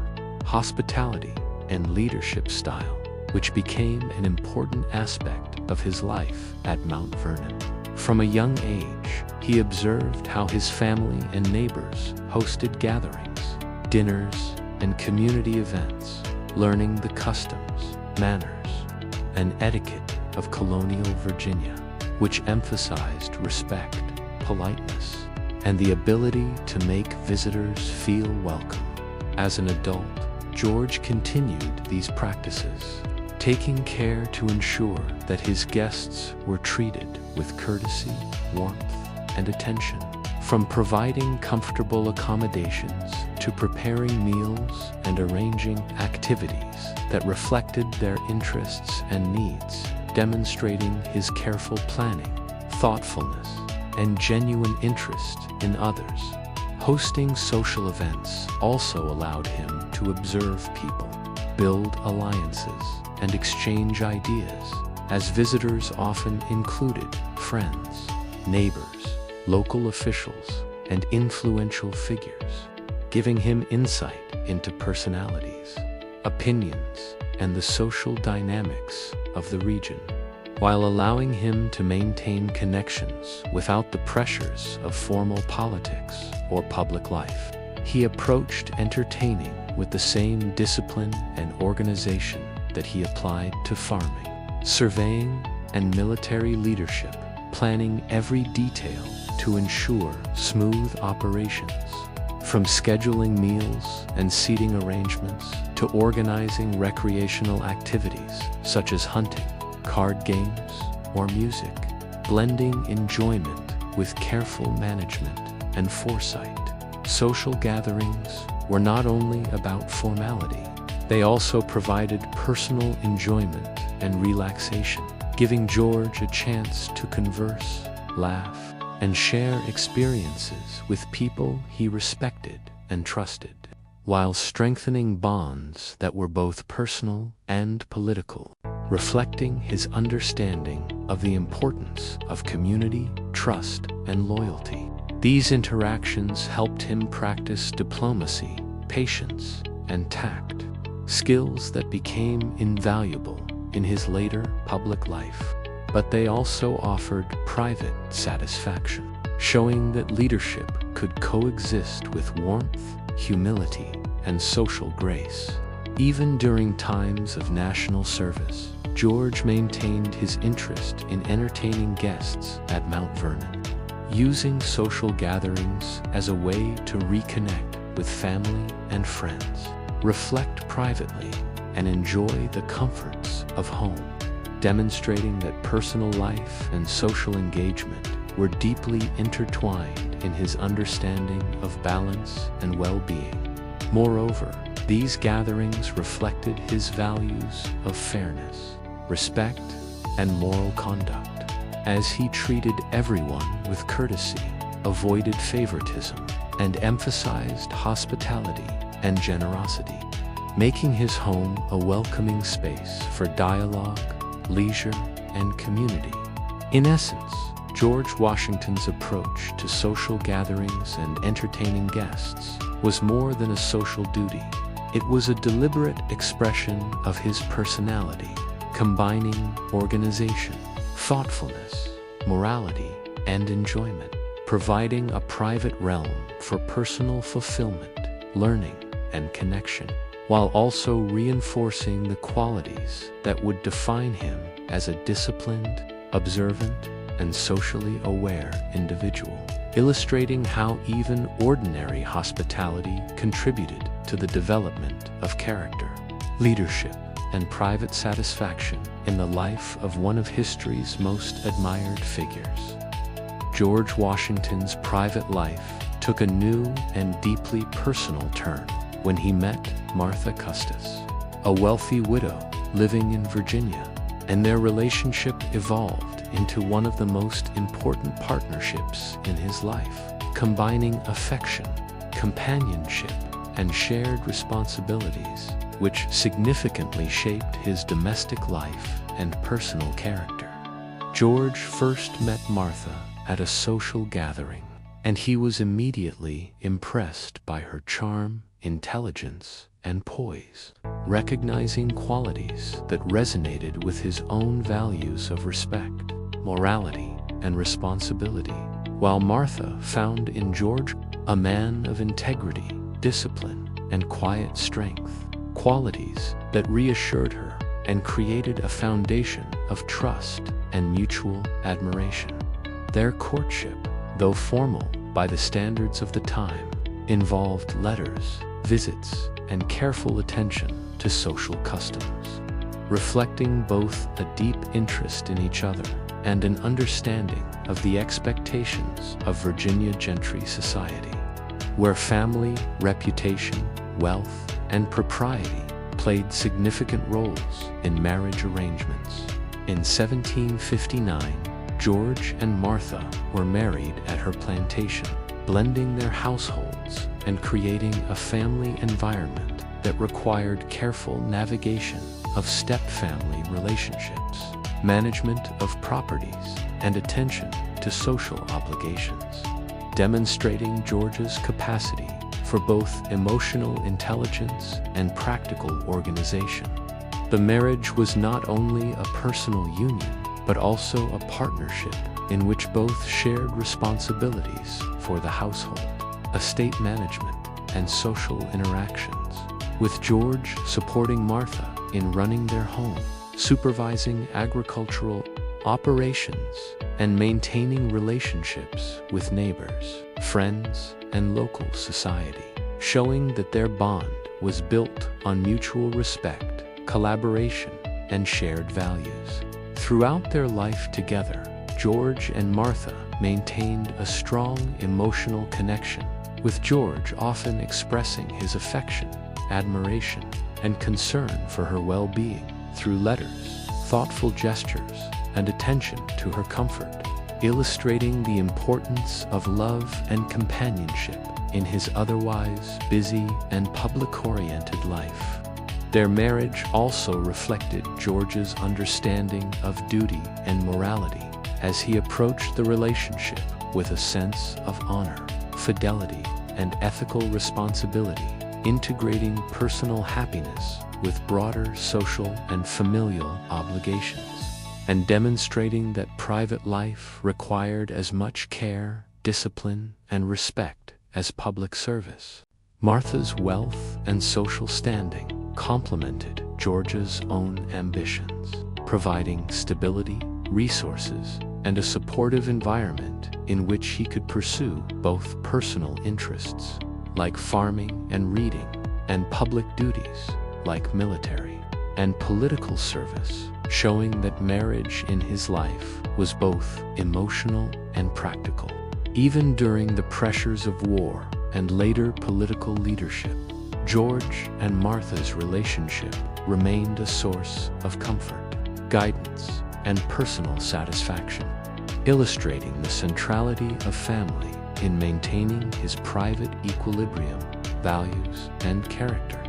hospitality, and leadership style, which became an important aspect of his life at Mount Vernon. From a young age, he observed how his family and neighbors hosted gatherings, dinners, and community events, learning the customs, manners, and etiquette of colonial Virginia, which emphasized respect, politeness, and the ability to make visitors feel welcome. As an adult, George continued these practices, taking care to ensure that his guests were treated with courtesy, warmth, and attention. From providing comfortable accommodations to preparing meals and arranging activities that reflected their interests and needs, demonstrating his careful planning, thoughtfulness, and genuine interest in others. Hosting social events also allowed him to observe people, build alliances, and exchange ideas, as visitors often included friends, neighbors, local officials, and influential figures, giving him insight into personalities, opinions, and the social dynamics of the region, while allowing him to maintain connections without the pressures of formal politics or public life. He approached entertaining with the same discipline and organization that he applied to farming, surveying, and military leadership, planning every detail to ensure smooth operations. From scheduling meals and seating arrangements to organizing recreational activities such as hunting, card games, or music, blending enjoyment with careful management and foresight. Social gatherings were not only about formality, they also provided personal enjoyment and relaxation, giving George a chance to converse, laugh, and share experiences with people he respected and trusted, while strengthening bonds that were both personal and political, reflecting his understanding of the importance of community, trust, and loyalty. These interactions helped him practice diplomacy, patience, and tact, skills that became invaluable in his later public life. But they also offered private satisfaction, showing that leadership could coexist with warmth, humility, and social grace. Even during times of national service, George maintained his interest in entertaining guests at Mount Vernon, using social gatherings as a way to reconnect with family and friends, reflect privately, and enjoy the comforts of home, demonstrating that personal life and social engagement were deeply intertwined in his understanding of balance and well-being. Moreover, these gatherings reflected his values of fairness, respect, and moral conduct, as he treated everyone with courtesy, avoided favoritism, and emphasized hospitality and generosity, making his home a welcoming space for dialogue, leisure, and community. In essence, George Washington's approach to social gatherings and entertaining guests was more than a social duty. It was a deliberate expression of his personality, combining organization, thoughtfulness, morality, and enjoyment. providing a private realm for personal fulfillment, learning, and connection, while also reinforcing the qualities that would define him as a disciplined, observant, and socially aware individual, illustrating how even ordinary hospitality contributed to the development of character, leadership, and private satisfaction in the life of one of history's most admired figures. George Washington's private life took a new and deeply personal turn when he met Martha Custis, a wealthy widow living in Virginia, and their relationship evolved into one of the most important partnerships in his life, combining affection, companionship, and shared responsibilities, which significantly shaped his domestic life and personal character. George first met Martha at a social gathering, and he was immediately impressed by her charm, intelligence, and poise, recognizing qualities that resonated with his own values of respect, morality, and responsibility, while Martha found in George a man of integrity, discipline, and quiet strength, qualities that reassured her and created a foundation of trust and mutual admiration. Their courtship, though formal by the standards of the time, involved letters, visits, and careful attention to social customs, reflecting both a deep interest in each other and an understanding of the expectations of Virginia gentry society, where family, reputation, wealth, and propriety played significant roles in marriage arrangements. In 1759, George and Martha were married at her plantation, blending their households and creating a family environment that required careful navigation of step-family relationships, management of properties, and attention to social obligations, demonstrating George's capacity for both emotional intelligence and practical organization. The marriage was not only a personal union, but also a partnership in which both shared responsibilities for the household, estate management, and social interactions, with George supporting Martha in running their home, supervising agricultural operations, and maintaining relationships with neighbors, friends, and local society, showing that their bond was built on mutual respect, collaboration, and shared values. Throughout their life together, George and Martha maintained a strong emotional connection, with George often expressing his affection, admiration, and concern for her well-being through letters, thoughtful gestures, and attention to her comfort, illustrating the importance of love and companionship in his otherwise busy and public-oriented life. Their marriage also reflected George's understanding of duty and morality as he approached the relationship with a sense of honor, fidelity, and ethical responsibility, integrating personal happiness with broader social and familial obligations, and demonstrating that private life required as much care, discipline, and respect as public service. Martha's wealth and social standing complemented George's own ambitions, providing stability, resources, and a supportive environment in which he could pursue both personal interests, like farming and reading, and public duties, like military and political service, showing that marriage in his life was both emotional and practical. Even during the pressures of war and later political leadership, George and Martha's relationship remained a source of comfort, guidance, and personal satisfaction, illustrating the centrality of family in maintaining his private equilibrium, values, and character.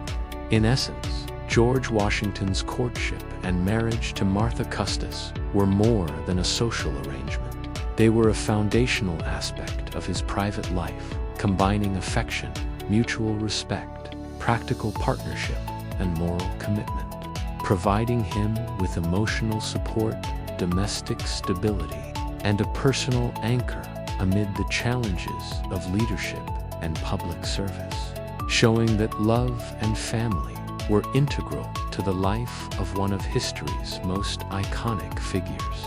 In essence, George Washington's courtship and marriage to Martha Custis were more than a social arrangement. They were a foundational aspect of his private life, combining affection, mutual respect, practical partnership, and moral commitment, providing him with emotional support, domestic stability, and a personal anchor amid the challenges of leadership and public service, showing that love and family were integral to the life of one of history's most iconic figures.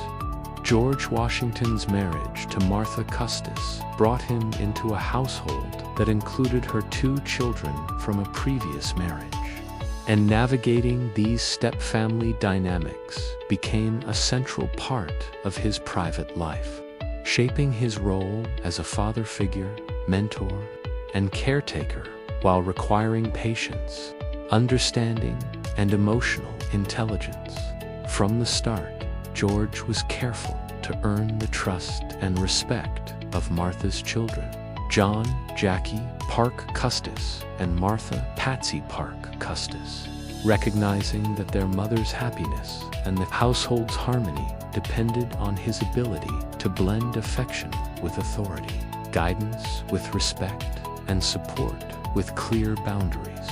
George Washington's marriage to Martha Custis brought him into a household that included her 2 children from a previous marriage. And navigating these step-family dynamics became a central part of his private life, shaping his role as a father figure, mentor, and caretaker while requiring patience, understanding, and emotional intelligence. From the start, George was careful to earn the trust and respect of Martha's children, John Jackie Park Custis and Martha Patsy Park Custis, recognizing that their mother's happiness and the household's harmony depended on his ability to blend affection with authority, guidance with respect, and support with clear boundaries,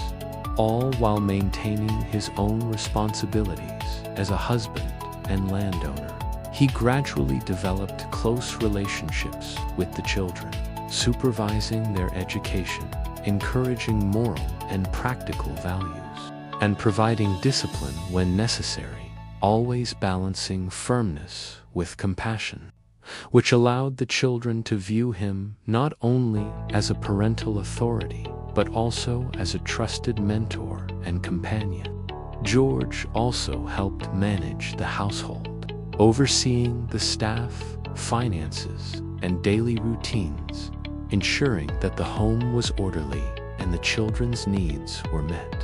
all while maintaining his own responsibilities as a husband and landowner. He gradually developed close relationships with the children, supervising their education, encouraging moral and practical values, and providing discipline when necessary, always balancing firmness with compassion, which allowed the children to view him not only as a parental authority, but also as a trusted mentor and companion. George also helped manage the household, overseeing the staff, finances, and daily routines, ensuring that the home was orderly and the children's needs were met,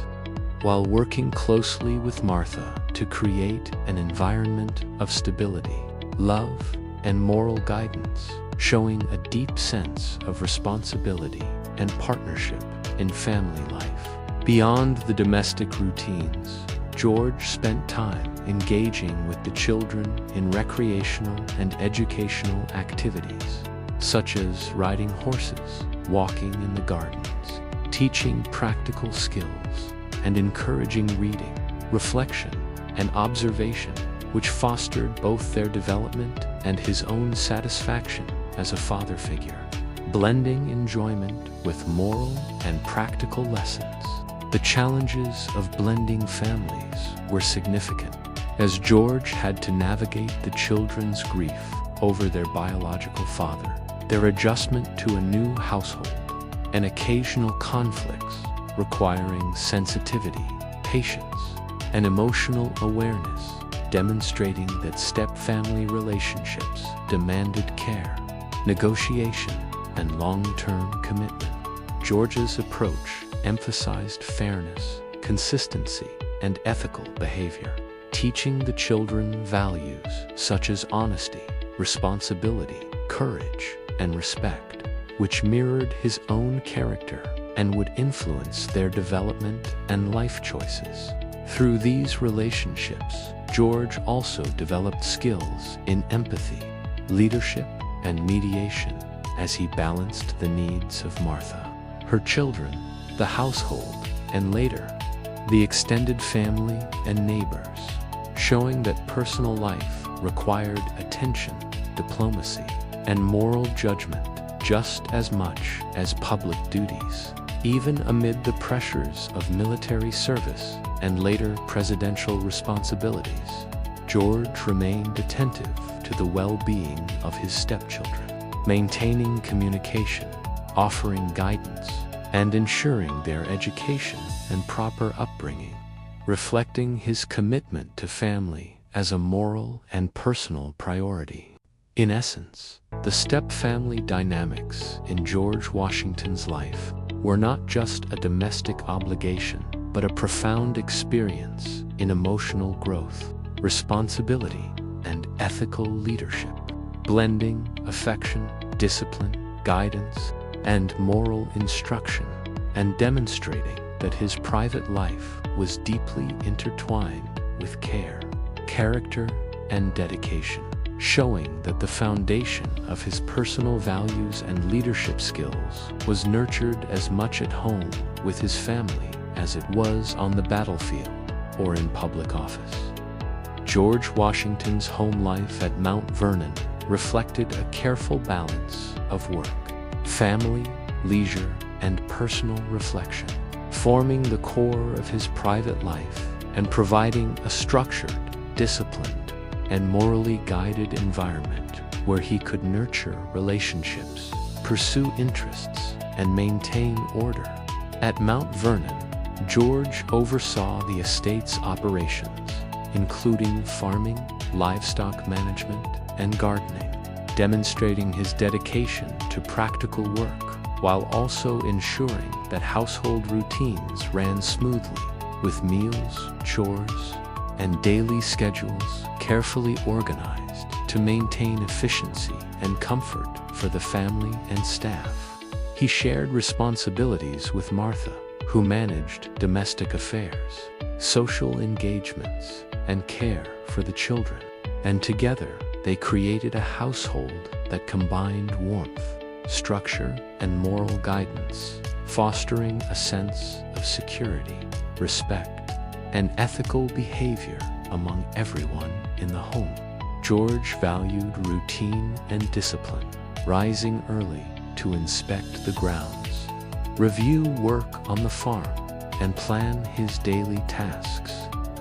while working closely with Martha to create an environment of stability, love, and moral guidance, showing a deep sense of responsibility and partnership in family life. Beyond the domestic routines, George spent time engaging with the children in recreational and educational activities, such as riding horses, walking in the gardens, teaching practical skills, and encouraging reading, reflection, and observation, which fostered both their development and his own satisfaction as a father figure. Blending enjoyment with moral and practical lessons, the challenges of blending families were significant, as George had to navigate the children's grief over their biological father, their adjustment to a new household, and occasional conflicts requiring sensitivity, patience, and emotional awareness, demonstrating that step-family relationships demanded care, negotiation, and long-term commitment. George's approach emphasized fairness, consistency, and ethical behavior, teaching the children values such as honesty, responsibility, courage, and respect, which mirrored his own character and would influence their development and life choices. Through these relationships, George also developed skills in empathy, leadership, and mediation as he balanced the needs of Martha, her children, the household, and later, the extended family and neighbors, showing that personal life required attention, diplomacy, and moral judgment just as much as public duties. Even amid the pressures of military service and later presidential responsibilities, George remained attentive to the well-being of his stepchildren, maintaining communication, offering guidance, and ensuring their education and proper upbringing, reflecting his commitment to family as a moral and personal priority. In essence, the step-family dynamics in George Washington's life were not just a domestic obligation, but a profound experience in emotional growth, responsibility, and ethical leadership, blending affection, discipline, guidance, and moral instruction, and demonstrating that his private life was deeply intertwined with care, character, and dedication, showing that the foundation of his personal values and leadership skills was nurtured as much at home with his family as it was on the battlefield or in public office. George Washington's home life at Mount Vernon reflected a careful balance of work, family, leisure, and personal reflection, forming the core of his private life and providing a structured, disciplined, and morally guided environment where he could nurture relationships, pursue interests, and maintain order. At Mount Vernon, George oversaw the estate's operations, including farming, livestock management, and gardening, demonstrating his dedication to practical work while also ensuring that household routines ran smoothly, with meals, chores, and daily schedules carefully organized to maintain efficiency and comfort for the family and staff. He shared responsibilities with Martha, who managed domestic affairs, social engagements, and care for the children, and together they created a household that combined warmth, structure, and moral guidance, fostering a sense of security, respect, and ethical behavior among everyone in the home. George valued routine and discipline, rising early to inspect the grounds, review work on the farm, and plan his daily tasks,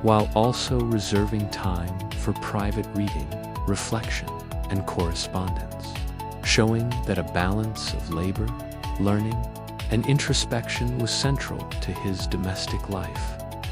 while also reserving time for private reading, reflection, and correspondence, showing that a balance of labor, learning, and introspection was central to his domestic life.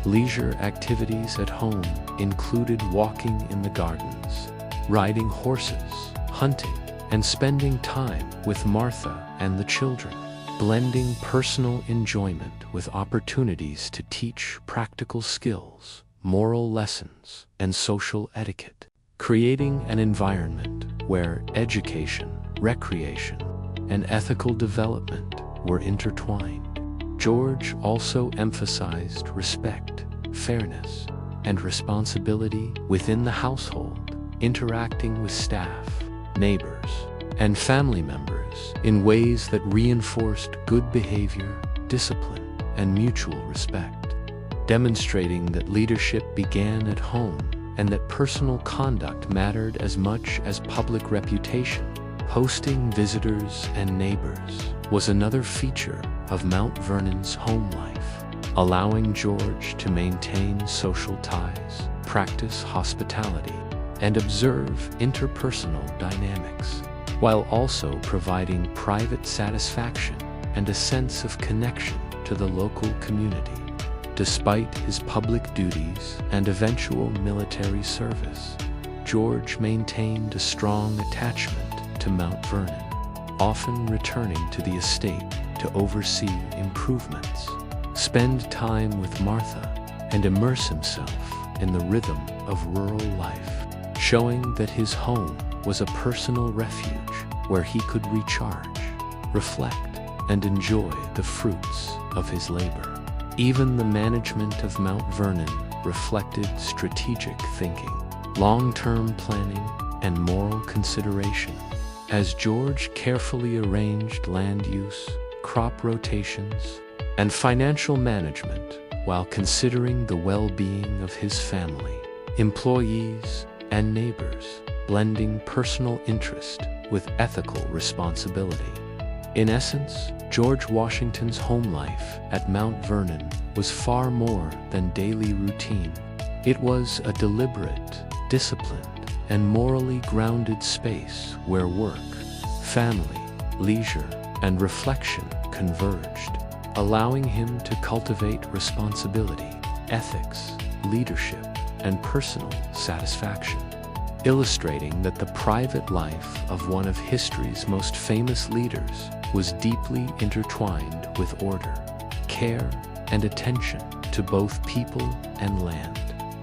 Leisure activities at home included walking in the gardens, riding horses, hunting, and spending time with Martha and the children, blending personal enjoyment with opportunities to teach practical skills, moral lessons, and social etiquette, creating an environment where education, recreation, and ethical development were intertwined. George also emphasized respect, fairness, and responsibility within the household, interacting with staff, neighbors, and family members in ways that reinforced good behavior, discipline, and mutual respect, demonstrating that leadership began at home and that personal conduct mattered as much as public reputation. Hosting visitors and neighbors was another feature of Mount Vernon's home life, allowing George to maintain social ties, practice hospitality, and observe interpersonal dynamics, while also providing private satisfaction and a sense of connection to the local community. Despite his public duties and eventual military service, George maintained a strong attachment to Mount Vernon, often returning to the estate to oversee improvements, spend time with Martha, and immerse himself in the rhythm of rural life, showing that his home was a personal refuge where he could recharge, reflect, and enjoy the fruits of his labor. Even the management of Mount Vernon reflected strategic thinking, long-term planning, and moral consideration, as George carefully arranged land use, crop rotations, and financial management while considering the well-being of his family, employees, and neighbors, blending personal interest with ethical responsibility. In essence, George Washington's home life at Mount Vernon was far more than daily routine. It was a deliberate, disciplined, and morally grounded space where work, family, leisure, and reflection converged, allowing him to cultivate responsibility, ethics, leadership, and personal satisfaction, illustrating that the private life of one of history's most famous leaders was deeply intertwined with order, care, and attention to both people and land,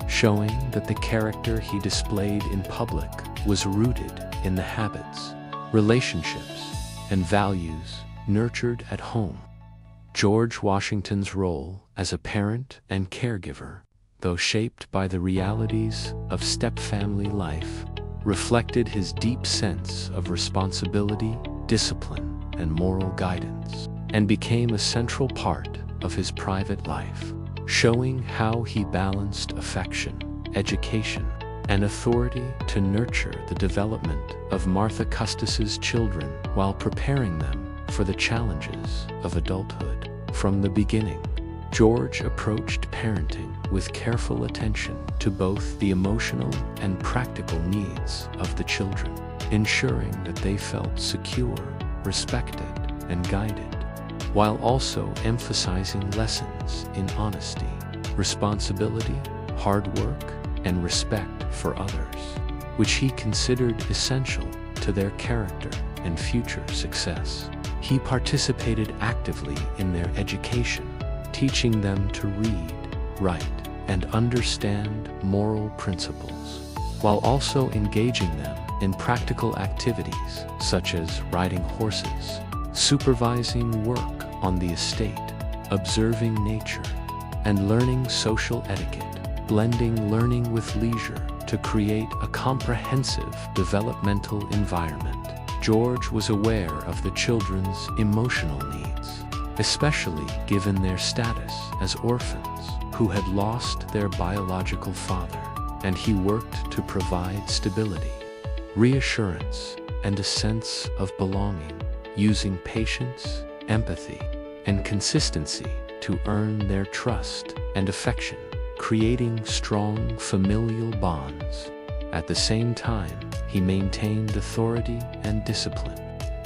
showing that the character he displayed in public was rooted in the habits, relationships, and values nurtured at home. George Washington's role as a parent and caregiver, though shaped by the realities of step-family life, reflected his deep sense of responsibility, discipline, and moral guidance, and became a central part of his private life, showing how he balanced affection, education, and authority to nurture the development of Martha Custis's children while preparing them for the challenges of adulthood. From the beginning, George approached parenting with careful attention to both the emotional and practical needs of the children, ensuring that they felt secure, respected, and guided, while also emphasizing lessons in honesty, responsibility, hard work, and respect for others, which he considered essential to their character and future success. He participated actively in their education, teaching them to read, write, and understand moral principles, while also engaging them in practical activities such as riding horses, supervising work on the estate, observing nature, and learning social etiquette, blending learning with leisure to create a comprehensive developmental environment. George was aware of the children's emotional needs, especially given their status as orphans who had lost their biological father, and he worked to provide stability, reassurance, and a sense of belonging, using patience, empathy, and consistency to earn their trust and affection, creating strong familial bonds. At the same time, he maintained authority and discipline,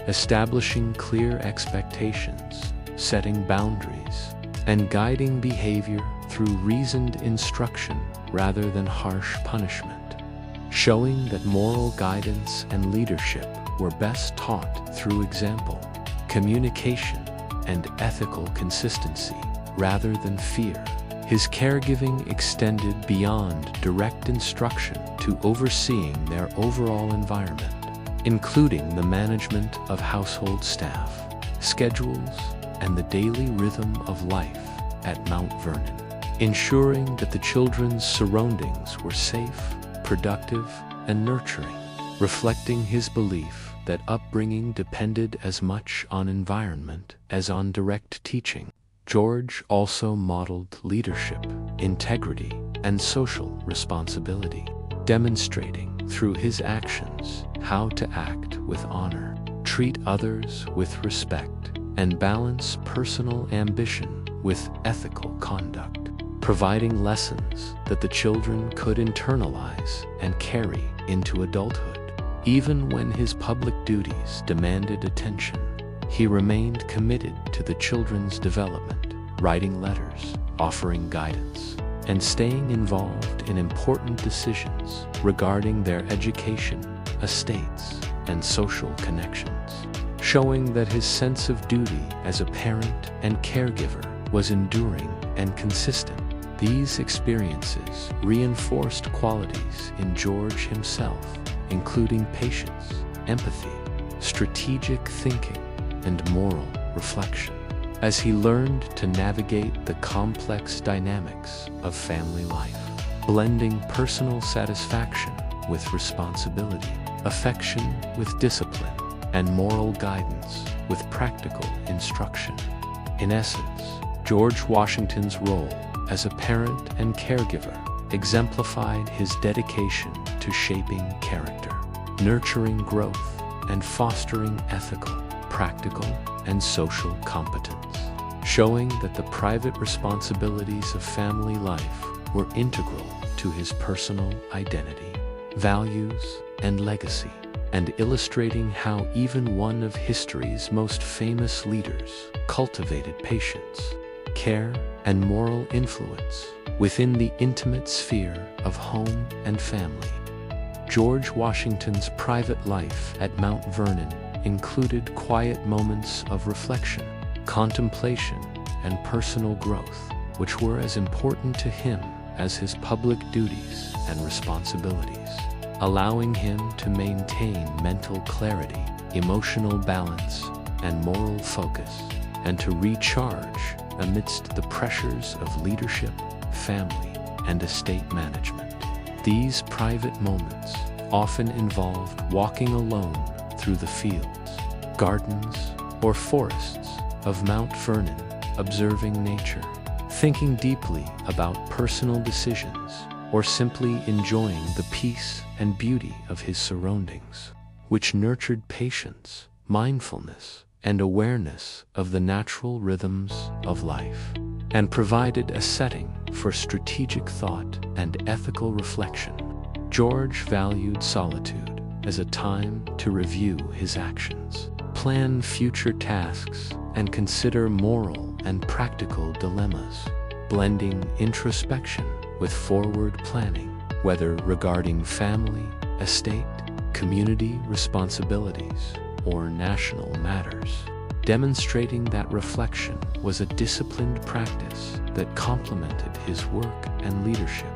establishing clear expectations, setting boundaries, and guiding behavior through reasoned instruction rather than harsh punishment, showing that moral guidance and leadership were best taught through example, communication, and ethical consistency rather than fear. His caregiving extended beyond direct instruction to overseeing their overall environment, including the management of household staff, schedules, and the daily rhythm of life at Mount Vernon, ensuring that the children's surroundings were safe, productive, and nurturing, reflecting his belief that upbringing depended as much on environment as on direct teaching. George also modeled leadership, integrity, and social responsibility, demonstrating through his actions how to act with honor, treat others with respect, and balance personal ambition with ethical conduct, providing lessons that the children could internalize and carry into adulthood. Even when his public duties demanded attention, he remained committed to the children's development, writing letters, offering guidance, and staying involved in important decisions regarding their education, estates, and social connections, showing that his sense of duty as a parent and caregiver was enduring and consistent. These experiences reinforced qualities in George himself, including patience, empathy, strategic thinking, and moral reflection, as he learned to navigate the complex dynamics of family life, blending personal satisfaction with responsibility, affection with discipline, and moral guidance with practical instruction. In essence, George Washington's role as a parent and caregiver exemplified his dedication to shaping character, nurturing growth, and fostering ethical, practical, and social competence, showing that the private responsibilities of family life were integral to his personal identity, values, and legacy, and illustrating how even one of history's most famous leaders cultivated patience, care, and moral influence within the intimate sphere of home and family. George Washington's private life at Mount Vernon included quiet moments of reflection, contemplation, and personal growth, which were as important to him as his public duties and responsibilities, allowing him to maintain mental clarity, emotional balance, and moral focus, and to recharge amidst the pressures of leadership, family, and estate management. These private moments often involved walking alone through the fields, gardens, or forests of Mount Vernon, observing nature, thinking deeply about personal decisions, or simply enjoying the peace and beauty of his surroundings, which nurtured patience, mindfulness, and awareness of the natural rhythms of life, and provided a setting for strategic thought and ethical reflection. George valued solitude as a time to review his actions, plan future tasks, and consider moral and practical dilemmas, blending introspection with forward planning, whether regarding family, estate, community responsibilities, or national matters, demonstrating that reflection was a disciplined practice that complemented his work and leadership.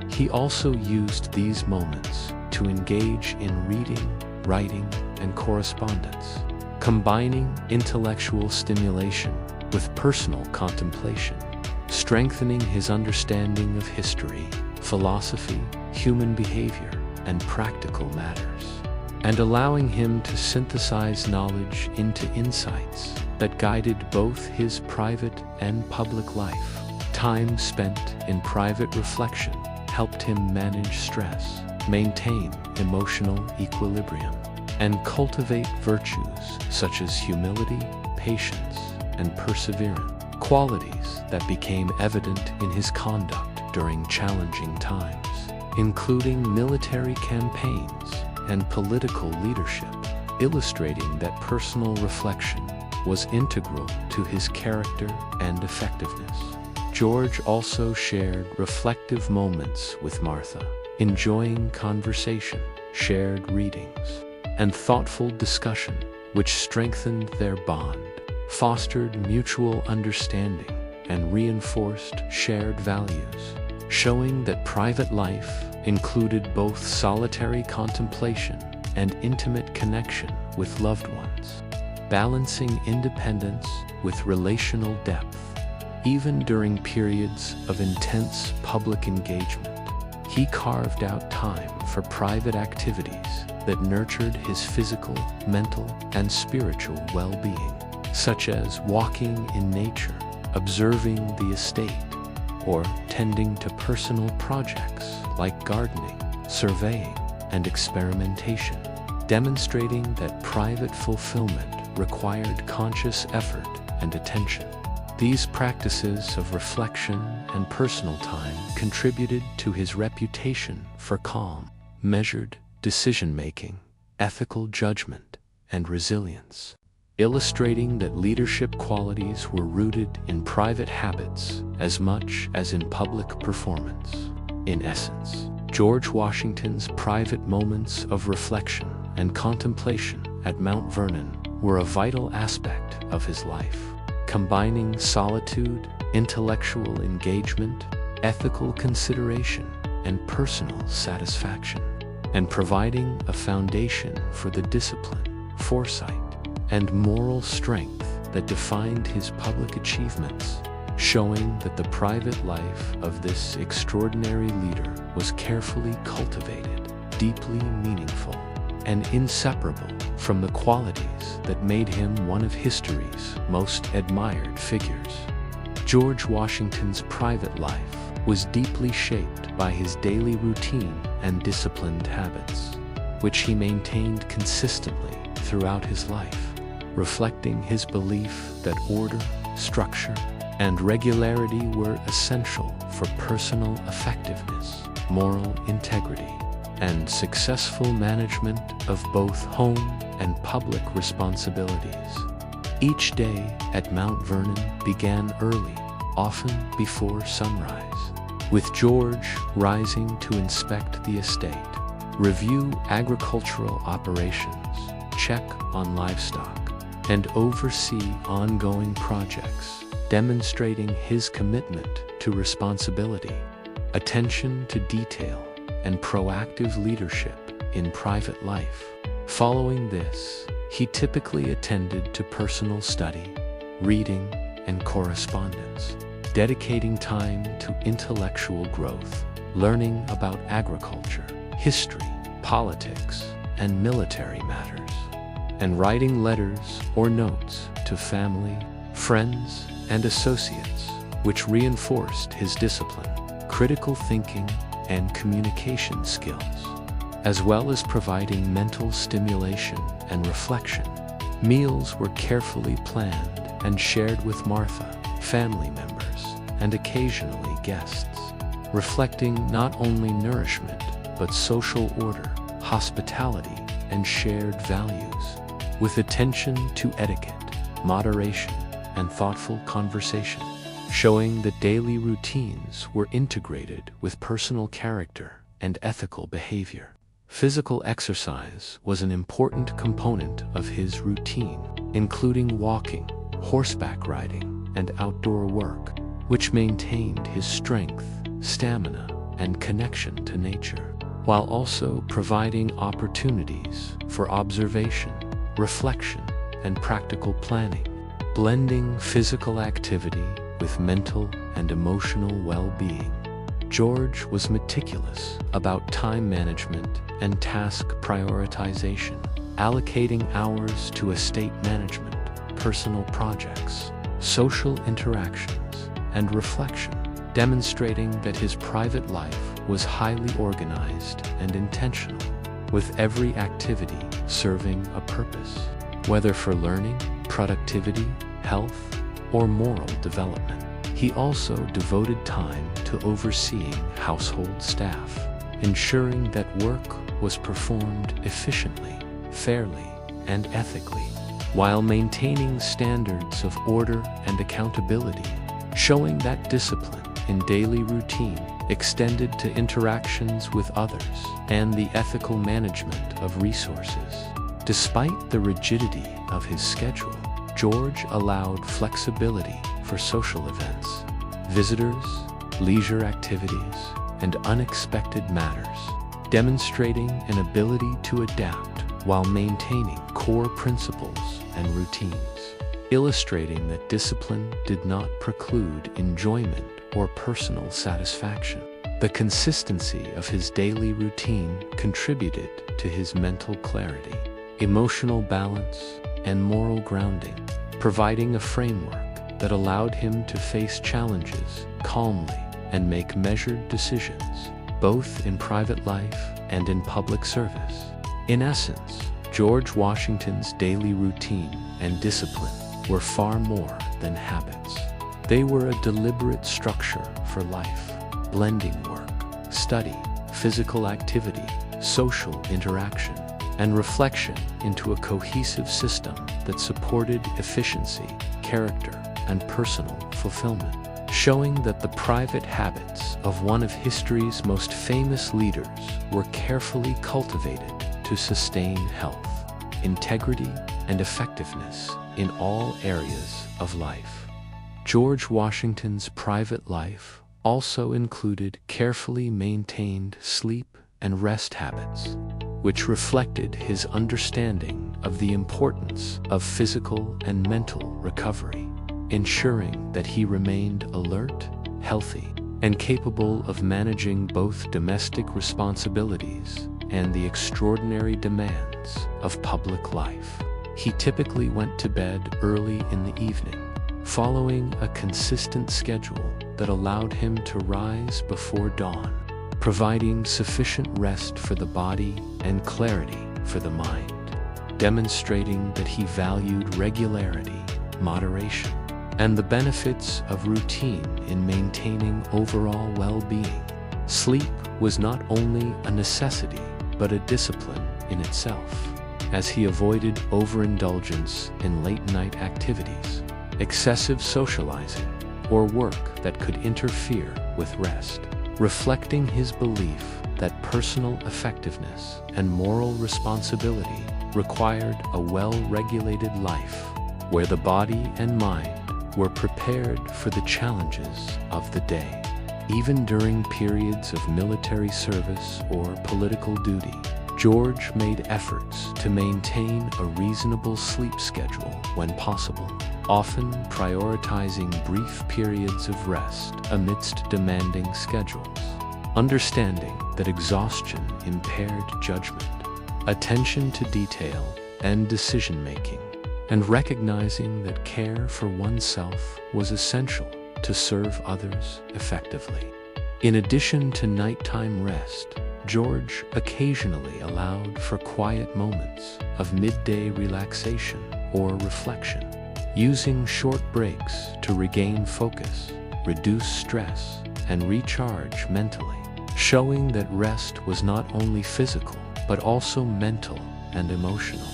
He also used these moments to engage in reading, writing, and correspondence, combining intellectual stimulation with personal contemplation, strengthening his understanding of history, philosophy, human behavior, and practical matters, and allowing him to synthesize knowledge into insights that guided both his private and public life. Time spent in private reflection helped him manage stress, maintain emotional equilibrium, and cultivate virtues such as humility, patience, and perseverance, qualities that became evident in his conduct during challenging times, including military campaigns and political leadership, illustrating that personal reflection was integral to his character and effectiveness. George also shared reflective moments with Martha, enjoying conversation, shared readings, and thoughtful discussion, which strengthened their bond, fostered mutual understanding, and reinforced shared values, showing that private life included both solitary contemplation and intimate connection with loved ones, balancing independence with relational depth. Even during periods of intense public engagement, he carved out time for private activities that nurtured his physical, mental, and spiritual well-being, such as walking in nature, observing the estate, or tending to personal projects like gardening, surveying, and experimentation, demonstrating that private fulfillment required conscious effort and attention. These practices of reflection and personal time contributed to his reputation for calm, measured decision-making, ethical judgment, and resilience, illustrating that leadership qualities were rooted in private habits as much as in public performance. In essence, George Washington's private moments of reflection and contemplation at Mount Vernon were a vital aspect of his life, combining solitude, intellectual engagement, ethical consideration, and personal satisfaction, and providing a foundation for the discipline, foresight, and moral strength that defined his public achievements, showing that the private life of this extraordinary leader was carefully cultivated, deeply meaningful, and inseparable from the qualities that made him one of history's most admired figures. George Washington's private life was deeply shaped by his daily routine and disciplined habits, which he maintained consistently throughout his life, reflecting his belief that order, structure, and regularity were essential for personal effectiveness, moral integrity, and successful management of both home and public responsibilities. Each day at Mount Vernon began early, often before sunrise, with George rising to inspect the estate, review agricultural operations, check on livestock, and oversee ongoing projects, demonstrating his commitment to responsibility, attention to detail, and proactive leadership in private life. Following this, he typically attended to personal study, reading, and correspondence, dedicating time to intellectual growth, learning about agriculture, history, politics, and military matters, and writing letters or notes to family, friends, and associates, which reinforced his discipline, critical thinking, and communication skills, as well as providing mental stimulation and reflection. Meals were carefully planned and shared with Martha, family members, and occasionally guests, reflecting not only nourishment but social order, hospitality, and shared values, with attention to etiquette, moderation, and thoughtful conversation, showing that daily routines were integrated with personal character and ethical behavior. Physical exercise was an important component of his routine, including walking, horseback riding, and outdoor work, which maintained his strength, stamina, and connection to nature, while also providing opportunities for observation, reflection, and practical planning, blending physical activity with mental and emotional well-being. George was meticulous about time management and task prioritization, allocating hours to estate management, personal projects, social interactions, and reflection, demonstrating that his private life was highly organized and intentional, with every activity serving a purpose, whether for learning, productivity, health, or moral development. He also devoted time to overseeing household staff, ensuring that work was performed efficiently, fairly, and ethically, while maintaining standards of order and accountability, showing that discipline in daily routine extended to interactions with others and the ethical management of resources. Despite the rigidity of his schedule, George allowed flexibility for social events, visitors, leisure activities, and unexpected matters, demonstrating an ability to adapt while maintaining core principles and routines, illustrating that discipline did not preclude enjoyment or personal satisfaction. The consistency of his daily routine contributed to his mental clarity, emotional balance, and moral grounding, providing a framework that allowed him to face challenges calmly and make measured decisions, both in private life and in public service. In essence, George Washington's daily routine and discipline were far more than habits. They were a deliberate structure for life, blending work, study, physical activity, social interaction, and reflection into a cohesive system that supported efficiency, character, and personal fulfillment, showing that the private habits of one of history's most famous leaders were carefully cultivated to sustain health, integrity, and effectiveness in all areas of life. George Washington's private life also included carefully maintained sleep and rest habits, which reflected his understanding of the importance of physical and mental recovery, ensuring that he remained alert, healthy, and capable of managing both domestic responsibilities and the extraordinary demands of public life. He typically went to bed early in the evening, following a consistent schedule that allowed him to rise before dawn, providing sufficient rest for the body and clarity for the mind, demonstrating that he valued regularity, moderation, and the benefits of routine in maintaining overall well-being. Sleep was not only a necessity, but a discipline in itself, as he avoided overindulgence in late-night activities, excessive socializing, or work that could interfere with rest, reflecting his belief that personal effectiveness and moral responsibility required a well-regulated life, where the body and mind were prepared for the challenges of the day. Even during periods of military service or political duty, George made efforts to maintain a reasonable sleep schedule when possible, often prioritizing brief periods of rest amidst demanding schedules, understanding that exhaustion impaired judgment, attention to detail, and decision-making, and recognizing that care for oneself was essential to serve others effectively. In addition to nighttime rest, George occasionally allowed for quiet moments of midday relaxation or reflection, using short breaks to regain focus, reduce stress, and recharge mentally, showing that rest was not only physical but also mental and emotional,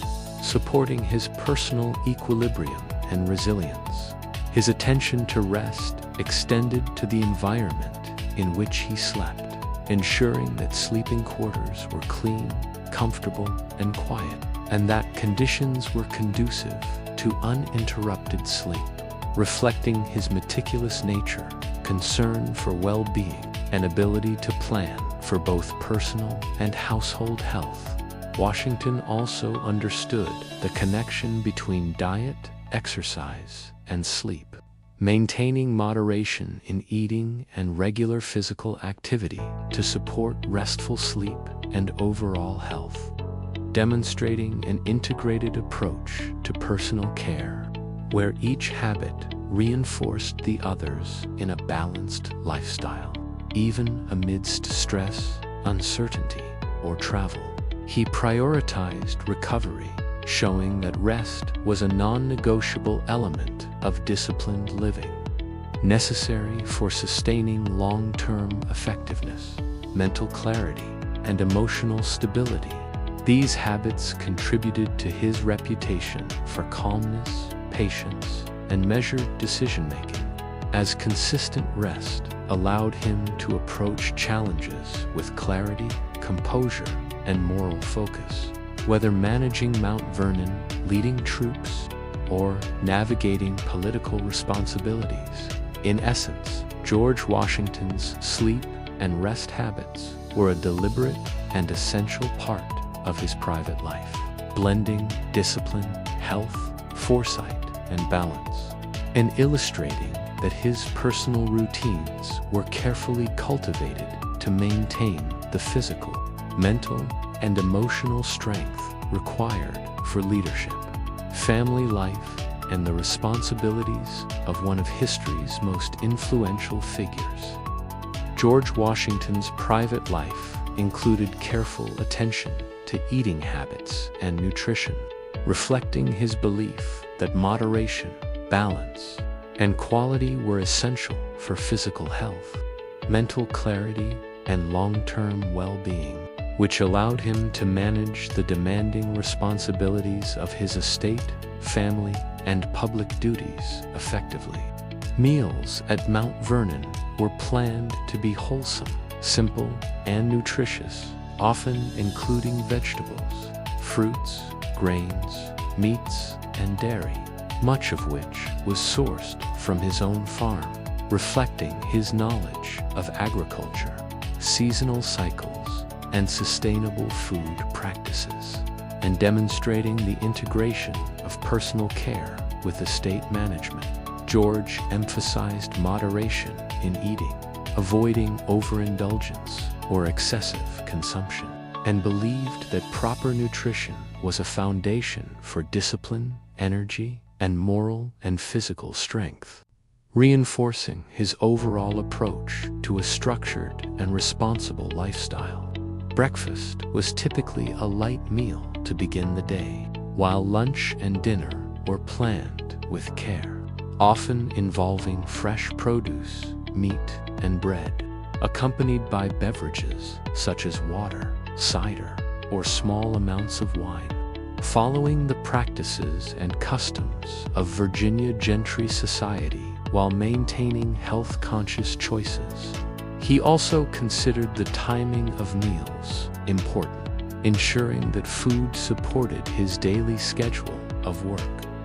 supporting his personal equilibrium and resilience. His attention to rest extended to the environment in which he slept, ensuring that sleeping quarters were clean, comfortable, and quiet, and that conditions were conducive to uninterrupted sleep, reflecting his meticulous nature, concern for well-being, and ability to plan for both personal and household health. Washington also understood the connection between diet, exercise, and sleep, maintaining moderation in eating and regular physical activity to support restful sleep and overall health, demonstrating an integrated approach to personal care, where each habit reinforced the others in a balanced lifestyle. Even amidst stress, uncertainty, or travel, he prioritized recovery, showing that rest was a non-negotiable element of disciplined living, necessary for sustaining long-term effectiveness, mental clarity, and emotional stability. These habits contributed to his reputation for calmness, patience, and measured decision-making, as consistent rest allowed him to approach challenges with clarity, composure, and moral focus. Whether managing Mount Vernon, leading troops, or navigating political responsibilities, in essence, George Washington's sleep and rest habits were a deliberate and essential part of his private life, blending discipline, health, foresight, and balance, and illustrating that his personal routines were carefully cultivated to maintain the physical, mental, and emotional strength required for leadership, family life, and the responsibilities of one of history's most influential figures. George Washington's private life included careful attention to eating habits and nutrition, reflecting his belief that moderation, balance, and quality were essential for physical health, mental clarity, and long-term well-being, which allowed him to manage the demanding responsibilities of his estate, family, and public duties effectively. Meals at Mount Vernon were planned to be wholesome, simple, and nutritious, often including vegetables, fruits, grains, meats, and dairy, much of which was sourced from his own farm, reflecting his knowledge of agriculture, seasonal cycles, and sustainable food practices, and demonstrating the integration of personal care with estate management. George emphasized moderation in eating, avoiding overindulgence or excessive consumption, and believed that proper nutrition was a foundation for discipline, energy, and moral and physical strength, reinforcing his overall approach to a structured and responsible lifestyle. Breakfast was typically a light meal to begin the day, while lunch and dinner were planned with care, often involving fresh produce, meat, and bread, accompanied by beverages such as water, cider, or small amounts of wine. Following the practices and customs of Virginia gentry society while maintaining health-conscious choices, he also considered the timing of meals important, ensuring that food supported his daily schedule of work,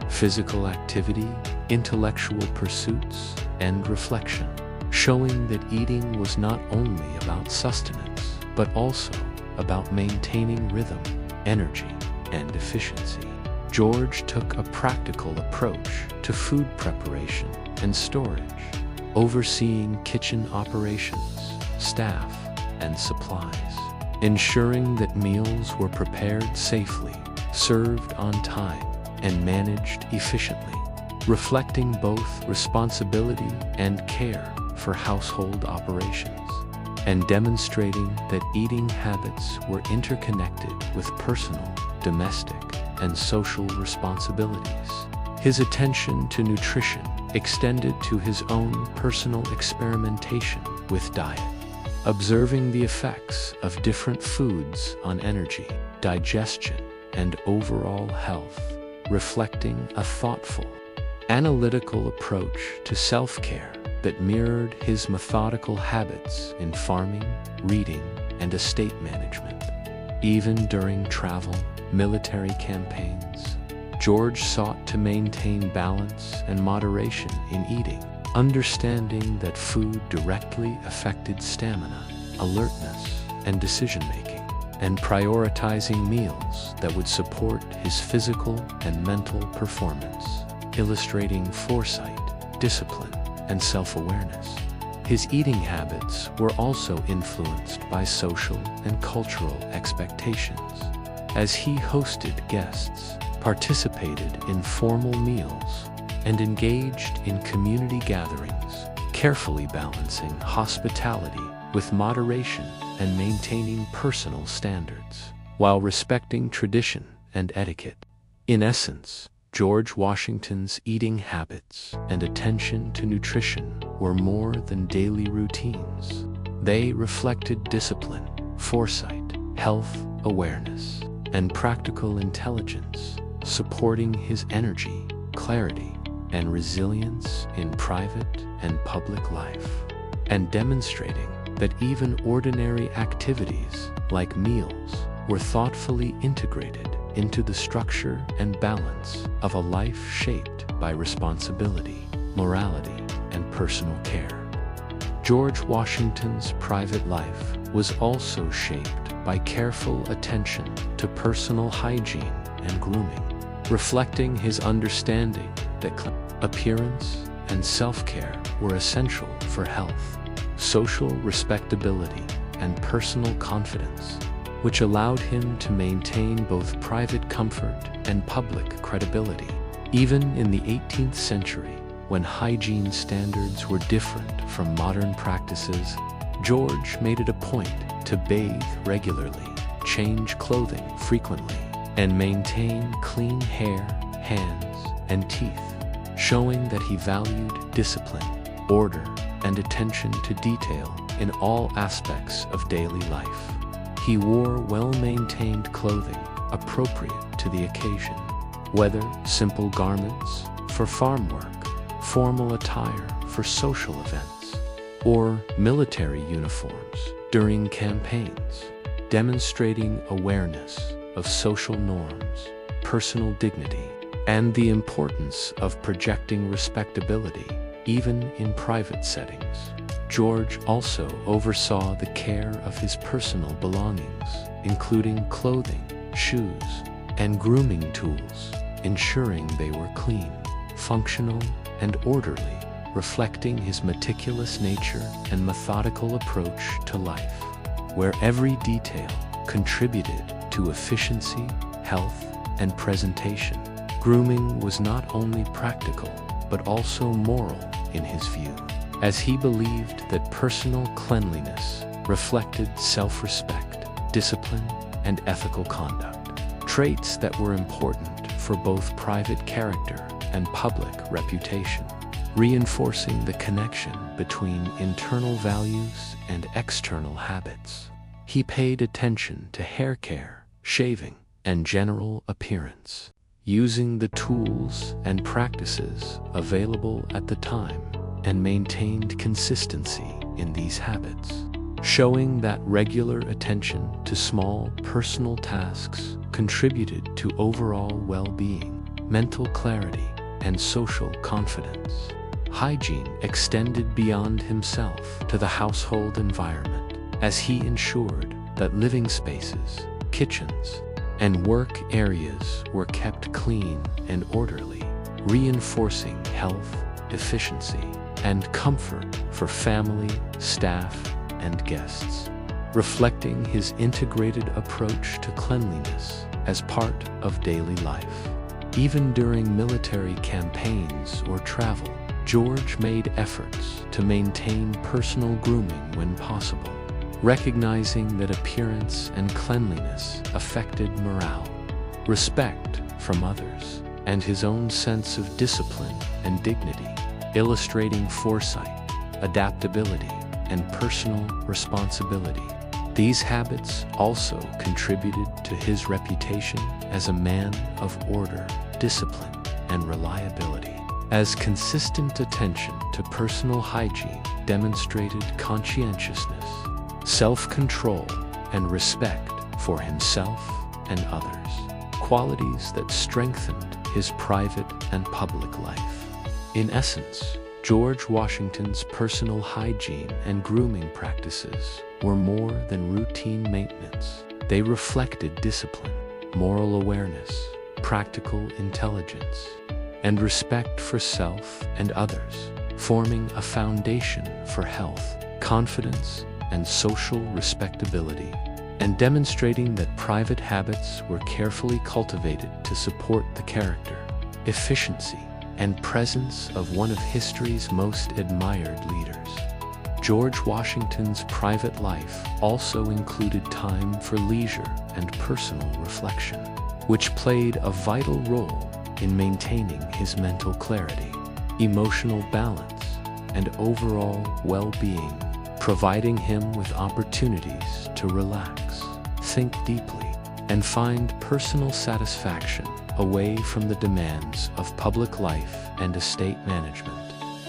physical activity, intellectual pursuits, and reflection, showing that eating was not only about sustenance, but also about maintaining rhythm, energy, and efficiency. George took a practical approach to food preparation and storage, overseeing kitchen operations, staff, and supplies, ensuring that meals were prepared safely, served on time, and managed efficiently, reflecting both responsibility and care for household operations. and demonstrating that eating habits were interconnected with personal, domestic, and social responsibilities. His attention to nutrition extended to his own personal experimentation with diet, observing the effects of different foods on energy, digestion, and overall health, reflecting a thoughtful, analytical approach to self-care that mirrored his methodical habits in farming, reading, and estate management. Even during travel, military campaigns, George sought to maintain balance and moderation in eating, understanding that food directly affected stamina, alertness, and decision-making, and prioritizing meals that would support his physical and mental performance, illustrating foresight, discipline, and self-awareness. His eating habits were also influenced by social and cultural expectations. As he hosted guests, participated in formal meals, and engaged in community gatherings, carefully balancing hospitality with moderation and maintaining personal standards, while respecting tradition and etiquette. In essence, George Washington's eating habits and attention to nutrition were more than daily routines. They reflected discipline, foresight, health awareness, and practical intelligence, supporting his energy, clarity, and resilience in private and public life, and demonstrating that even ordinary activities like meals were thoughtfully integrated into the structure and balance of a life shaped by responsibility, morality, and personal care. George Washington's private life was also shaped by careful attention to personal hygiene and grooming, reflecting his understanding that appearance and self-care were essential for health, social respectability, and personal confidence, which allowed him to maintain both private comfort and public credibility. Even in the 18th century, when hygiene standards were different from modern practices, George made it a point to bathe regularly, change clothing frequently, and maintain clean hair, hands, and teeth, showing that he valued discipline, order, and attention to detail in all aspects of daily life. He wore well-maintained clothing appropriate to the occasion, whether simple garments for farm work, formal attire for social events, or military uniforms during campaigns, demonstrating awareness of social norms, personal dignity, and the importance of projecting respectability even in private settings. George also oversaw the care of his personal belongings, including clothing, shoes, and grooming tools, ensuring they were clean, functional, and orderly, reflecting his meticulous nature and methodical approach to life, where every detail contributed to efficiency, health, and presentation. Grooming was not only practical, but also moral in his view, as he believed that personal cleanliness reflected self-respect, discipline, and ethical conduct, traits that were important for both private character and public reputation, reinforcing the connection between internal values and external habits. He paid attention to hair care, shaving, and general appearance, using the tools and practices available at the time, and maintained consistency in these habits, showing that regular attention to small personal tasks contributed to overall well-being, mental clarity, and social confidence. Hygiene extended beyond himself to the household environment, as he ensured that living spaces, kitchens, and work areas were kept clean and orderly, reinforcing health, efficiency, and comfort for family, staff, and guests, reflecting his integrated approach to cleanliness as part of daily life. Even during military campaigns or travel, George made efforts to maintain personal grooming when possible, recognizing that appearance and cleanliness affected morale, respect from others, and his own sense of discipline and dignity, illustrating foresight, adaptability, and personal responsibility. These habits also contributed to his reputation as a man of order, discipline, and reliability, as consistent attention to personal hygiene demonstrated conscientiousness, self-control, and respect for himself and others, qualities that strengthened his private and public life. In essence, George Washington's personal hygiene and grooming practices were more than routine maintenance. They reflected discipline, moral awareness, practical intelligence, and respect for self and others, forming a foundation for health, confidence, and social respectability, and demonstrating that private habits were carefully cultivated to support the character, efficiency, and presence of one of history's most admired leaders. George Washington's private life also included time for leisure and personal reflection, which played a vital role in maintaining his mental clarity, emotional balance, and overall well-being, providing him with opportunities to relax, think deeply, and find personal satisfaction away from the demands of public life and estate management.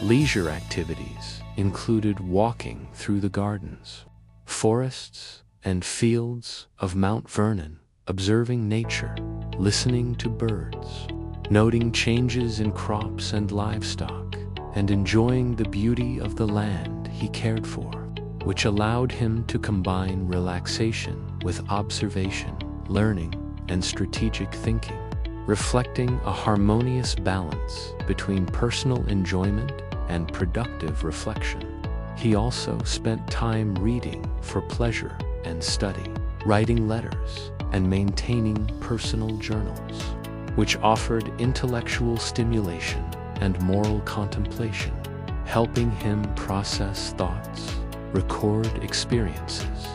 Leisure activities included walking through the gardens, forests, and fields of Mount Vernon, observing nature, listening to birds, noting changes in crops and livestock, and enjoying the beauty of the land he cared for, which allowed him to combine relaxation with observation, learning, and strategic thinking, reflecting a harmonious balance between personal enjoyment and productive reflection. He also spent time reading for pleasure and study, writing letters, and maintaining personal journals, which offered intellectual stimulation and moral contemplation, helping him process thoughts, record experiences,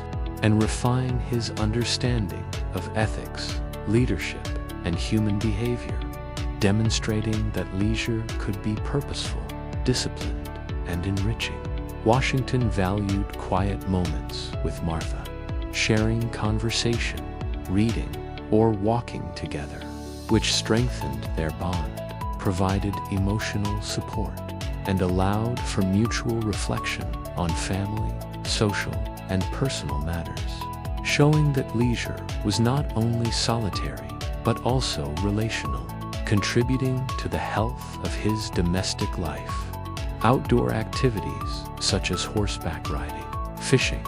and refine his understanding of ethics, leadership, and human behavior, demonstrating that leisure could be purposeful, disciplined, and enriching. Washington valued quiet moments with Martha, sharing conversation, reading, or walking together, which strengthened their bond, provided emotional support, and allowed for mutual reflection on family, social, and personal matters, showing that leisure was not only solitary, but also relational, contributing to the health of his domestic life. Outdoor activities such as horseback riding, fishing,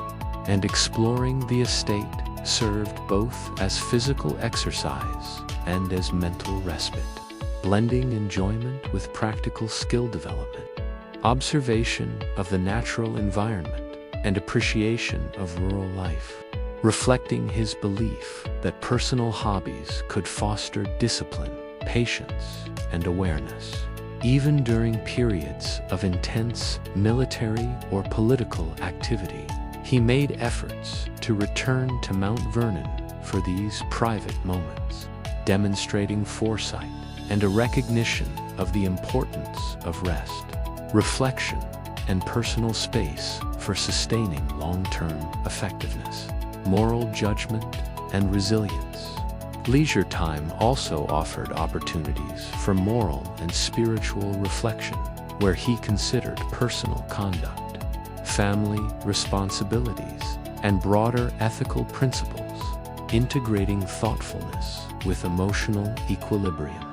and exploring the estate served both as physical exercise and as mental respite, blending enjoyment with practical skill development, observation of the natural environment, and appreciation of rural life, reflecting his belief that personal hobbies could foster discipline, patience, and awareness. Even during periods of intense military or political activity, he made efforts to return to Mount Vernon for these private moments, demonstrating foresight and a recognition of the importance of rest, reflection, and personal space for sustaining long-term effectiveness, moral judgment, and resilience. Leisure time also offered opportunities for moral and spiritual reflection, where he considered personal conduct, family responsibilities, and broader ethical principles, integrating thoughtfulness with emotional equilibrium,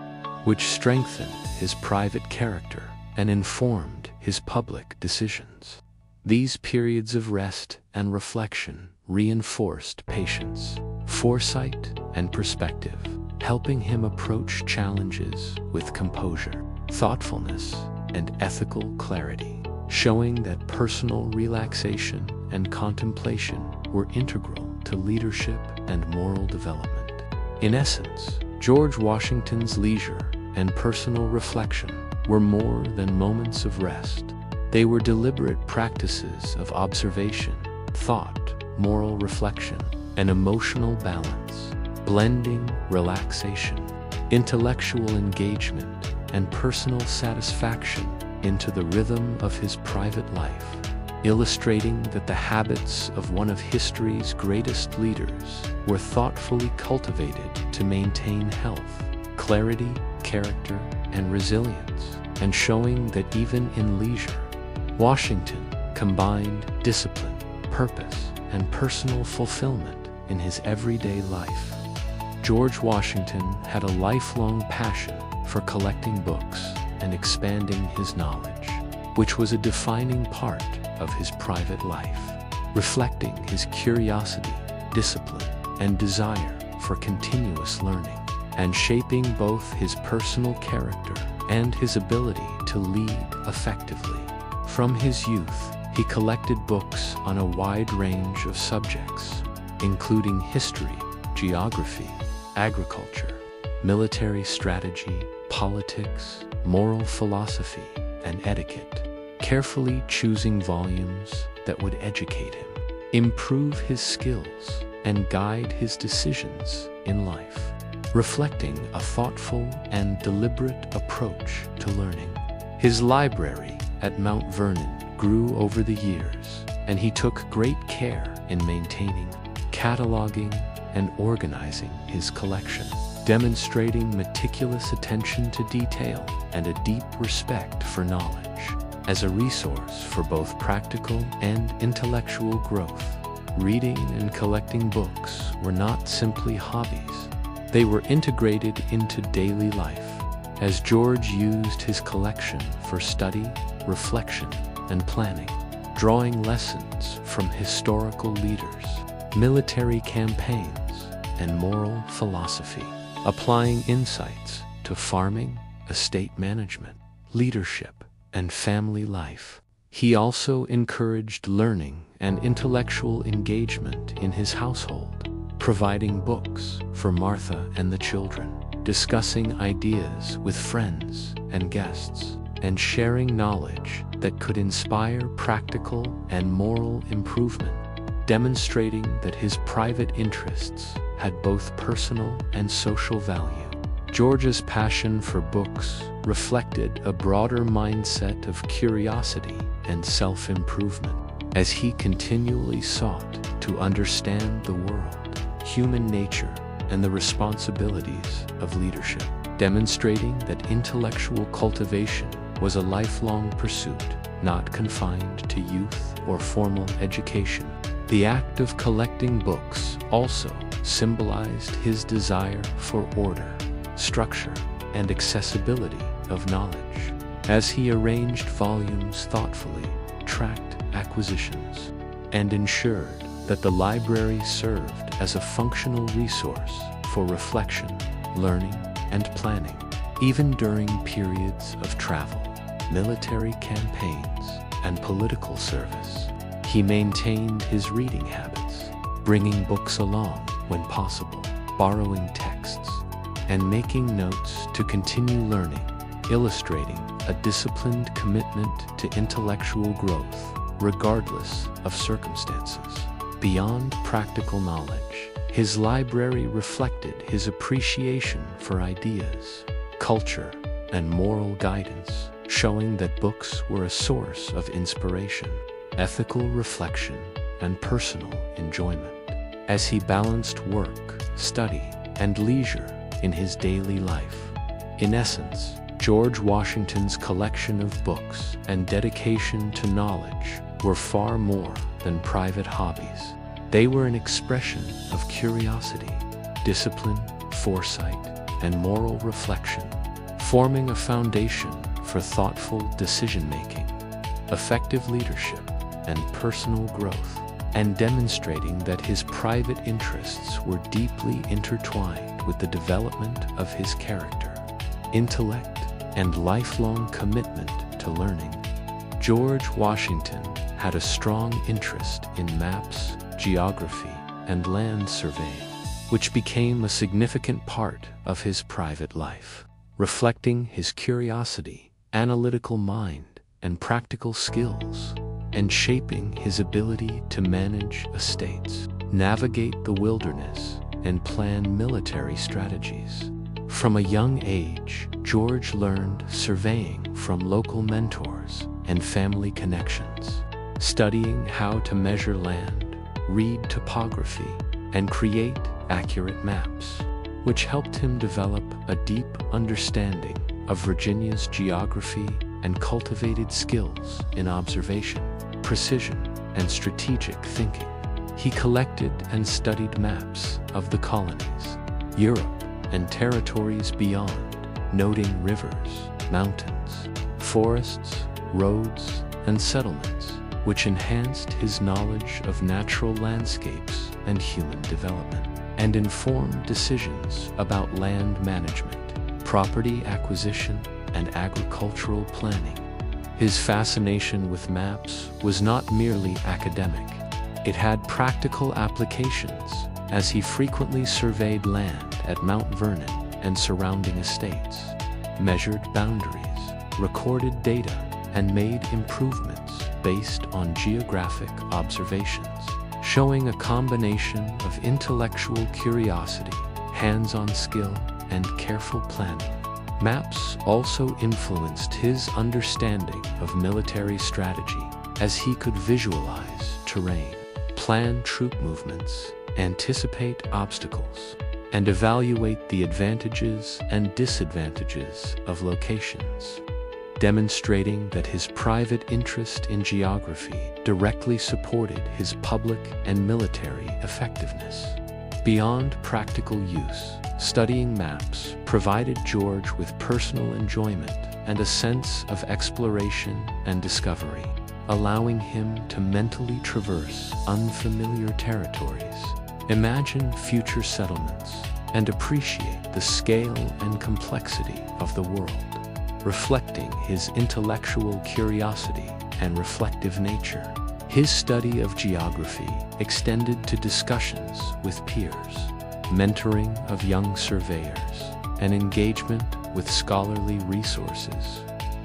which strengthened his private character and informed his public decisions. These periods of rest and reflection reinforced patience, foresight, and perspective, helping him approach challenges with composure, thoughtfulness, and ethical clarity, showing that personal relaxation and contemplation were integral to leadership and moral development. In essence, George Washington's leisure and personal reflection were more than moments of rest. They were deliberate practices of observation, thought, moral reflection, and emotional balance, blending relaxation, intellectual engagement, and personal satisfaction into the rhythm of his private life, illustrating that the habits of one of history's greatest leaders were thoughtfully cultivated to maintain health, clarity, character, and resilience, and showing that even in leisure, Washington combined discipline, purpose, and personal fulfillment in his everyday life. George Washington had a lifelong passion for collecting books and expanding his knowledge, which was a defining part of his private life, reflecting his curiosity, discipline, and desire for continuous learning, and shaping both his personal character and his ability to lead effectively. From his youth, he collected books on a wide range of subjects, including history, geography, agriculture, military strategy, politics, moral philosophy, and etiquette, carefully choosing volumes that would educate him, improve his skills, and guide his decisions in life, reflecting a thoughtful and deliberate approach to learning. His library at Mount Vernon grew over the years, and he took great care in maintaining, cataloging, and organizing his collection, demonstrating meticulous attention to detail and a deep respect for knowledge as a resource for both practical and intellectual growth. Reading and collecting books were not simply hobbies. They were integrated into daily life, as George used his collection for study, reflection, and planning, drawing lessons from historical leaders, military campaigns, and moral philosophy, applying insights to farming, estate management, leadership, and family life. He also encouraged learning and intellectual engagement in his household, providing books for Martha and the children, discussing ideas with friends and guests, and sharing knowledge that could inspire practical and moral improvement, demonstrating that his private interests had both personal and social value. George's passion for books reflected a broader mindset of curiosity and self-improvement, as he continually sought to understand the world, human nature, and the responsibilities of leadership, demonstrating that intellectual cultivation was a lifelong pursuit, not confined to youth or formal education. The act of collecting books also symbolized his desire for order, structure, and accessibility of knowledge, as he arranged volumes thoughtfully, tracked acquisitions, and ensured that the library served as a functional resource for reflection, learning, and planning. Even during periods of travel, military campaigns, and political service, he maintained his reading habits, bringing books along when possible, borrowing texts, and making notes to continue learning, illustrating a disciplined commitment to intellectual growth, regardless of circumstances. Beyond practical knowledge, his library reflected his appreciation for ideas, culture, and moral guidance, showing that books were a source of inspiration, ethical reflection, and personal enjoyment, as he balanced work, study, and leisure in his daily life. In essence, George Washington's collection of books and dedication to knowledge were far more than private hobbies. They were an expression of curiosity, discipline, foresight, and moral reflection, forming a foundation for thoughtful decision-making, effective leadership, and personal growth, and demonstrating that his private interests were deeply intertwined with the development of his character, intellect, and lifelong commitment to learning. George Washington had a strong interest in maps, geography, and land surveying, which became a significant part of his private life, reflecting his curiosity, analytical mind, and practical skills. and shaping his ability to manage estates, navigate the wilderness, and plan military strategies. From a young age, George learned surveying from local mentors and family connections, studying how to measure land, read topography, and create accurate maps, which helped him develop a deep understanding of Virginia's geography and cultivated skills in observation, precision, and strategic thinking. He collected and studied maps of the colonies, Europe, and territories beyond, noting rivers, mountains, forests, roads, and settlements, which enhanced his knowledge of natural landscapes and human development, and informed decisions about land management, property acquisition, and agricultural planning. His fascination with maps was not merely academic. It had practical applications, as he frequently surveyed land at Mount Vernon and surrounding estates, measured boundaries, recorded data, and made improvements based on geographic observations, showing a combination of intellectual curiosity, hands-on skill, and careful planning. Maps also influenced his understanding of military strategy, as he could visualize terrain, plan troop movements, anticipate obstacles, and evaluate the advantages and disadvantages of locations, demonstrating that his private interest in geography directly supported his public and military effectiveness. Beyond practical use, studying maps provided George with personal enjoyment and a sense of exploration and discovery, allowing him to mentally traverse unfamiliar territories, imagine future settlements, and appreciate the scale and complexity of the world, reflecting his intellectual curiosity and reflective nature. His study of geography extended to discussions with peers, mentoring of young surveyors, and engagement with scholarly resources,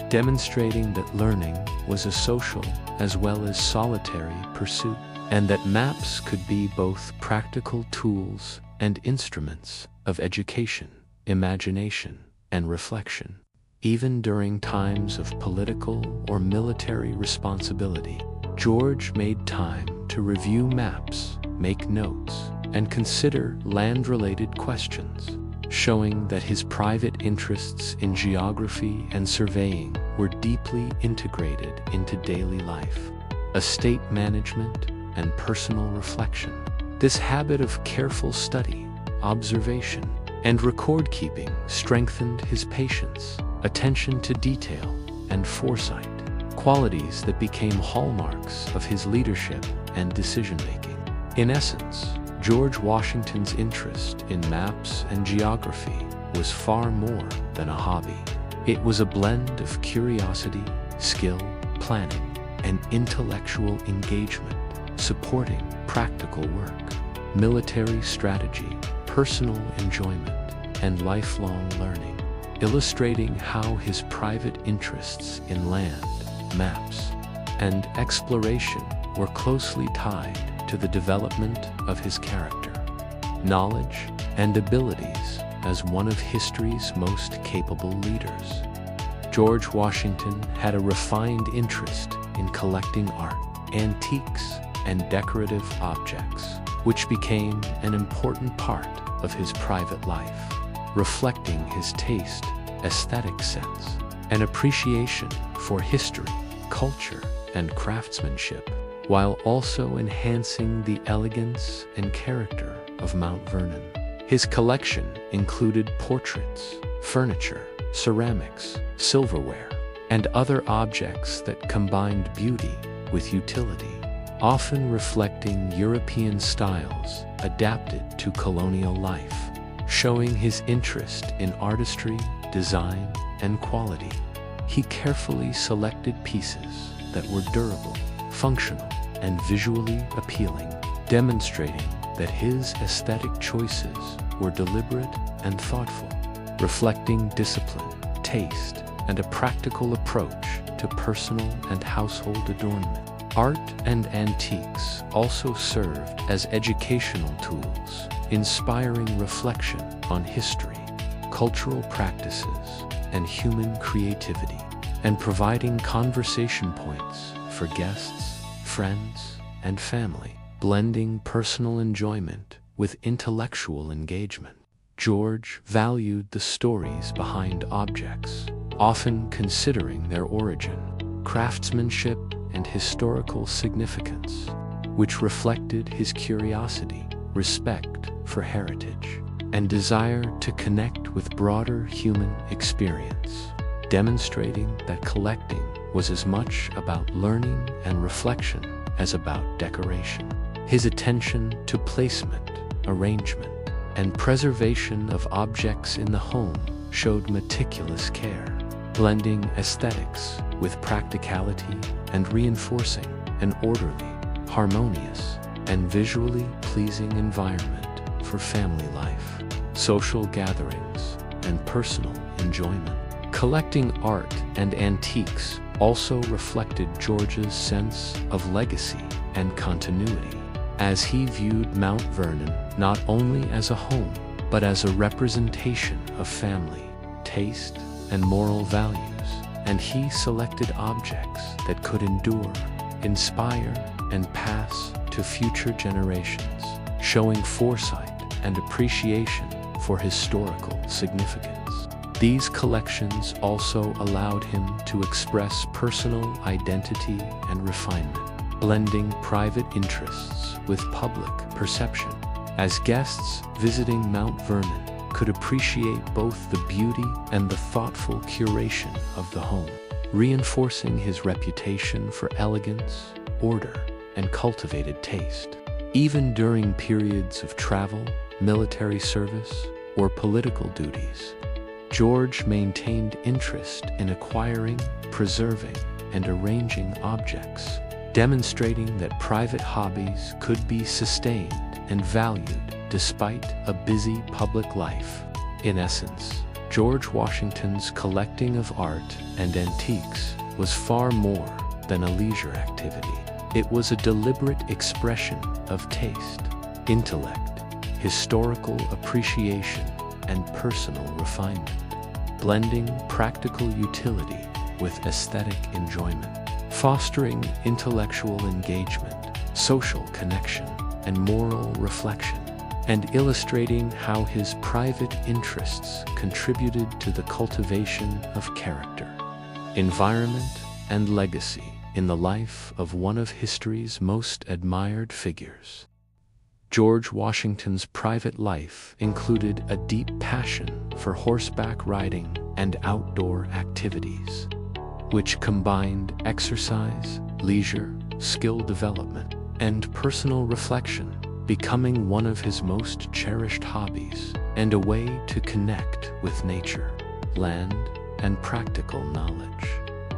demonstrating that learning was a social as well as solitary pursuit, and that maps could be both practical tools and instruments of education, imagination, and reflection. Even during times of political or military responsibility, George made time to review maps, make notes, and consider land-related questions, showing that his private interests in geography and surveying were deeply integrated into daily life, estate management, and personal reflection. This habit of careful study, observation, and record-keeping strengthened his patience, attention to detail, and foresight, qualities that became hallmarks of his leadership and decision-making. In essence, George Washington's interest in maps and geography was far more than a hobby. It was a blend of curiosity, skill, planning, and intellectual engagement, supporting practical work, military strategy, personal enjoyment, and lifelong learning, illustrating how his private interests in land, maps, and exploration were closely tied to the development of his character, knowledge, and abilities as one of history's most capable leaders. George Washington had a refined interest in collecting art, antiques, and decorative objects, which became an important part of his private life, reflecting his taste, aesthetic sense, and appreciation for history, culture, and craftsmanship, while also enhancing the elegance and character of Mount Vernon. His collection included portraits, furniture, ceramics, silverware, and other objects that combined beauty with utility, often reflecting European styles adapted to colonial life, showing his interest in artistry, design, and quality. He carefully selected pieces that were durable, functional, and visually appealing, demonstrating that his aesthetic choices were deliberate and thoughtful, reflecting discipline, taste, and a practical approach to personal and household adornment. Art and antiques also served as educational tools, inspiring reflection on history, cultural practices, and human creativity, and providing conversation points for guests, friends, and family, blending personal enjoyment with intellectual engagement. George valued the stories behind objects, often considering their origin, craftsmanship, and historical significance, which reflected his curiosity, respect for heritage, and desire to connect with broader human experience, demonstrating that collecting was as much about learning and reflection as about decoration. His attention to placement, arrangement, and preservation of objects in the home showed meticulous care, blending aesthetics with practicality and reinforcing an orderly, harmonious, and visually pleasing environment for family life, social gatherings, and personal enjoyment. Collecting art and antiques also reflected George's sense of legacy and continuity, as he viewed Mount Vernon not only as a home, but as a representation of family, taste, and moral values, and he selected objects that could endure, inspire, and pass to future generations, showing foresight and appreciation for historical significance. These collections also allowed him to express personal identity and refinement, blending private interests with public perception, as guests visiting Mount Vernon could appreciate both the beauty and the thoughtful curation of the home, reinforcing his reputation for elegance, order, and cultivated taste. Even during periods of travel, military service, or political duties, George maintained interest in acquiring, preserving, and arranging objects, demonstrating that private hobbies could be sustained and valued despite a busy public life. In essence, George Washington's collecting of art and antiques was far more than a leisure activity. It was a deliberate expression of taste, intellect, historical appreciation, and personal refinement, blending practical utility with aesthetic enjoyment, fostering intellectual engagement, social connection, and moral reflection, and illustrating how his private interests contributed to the cultivation of character, environment, and legacy in the life of one of history's most admired figures. George Washington's private life included a deep passion for horseback riding and outdoor activities, which combined exercise, leisure, skill development, and personal reflection, becoming one of his most cherished hobbies and a way to connect with nature, land, and practical knowledge.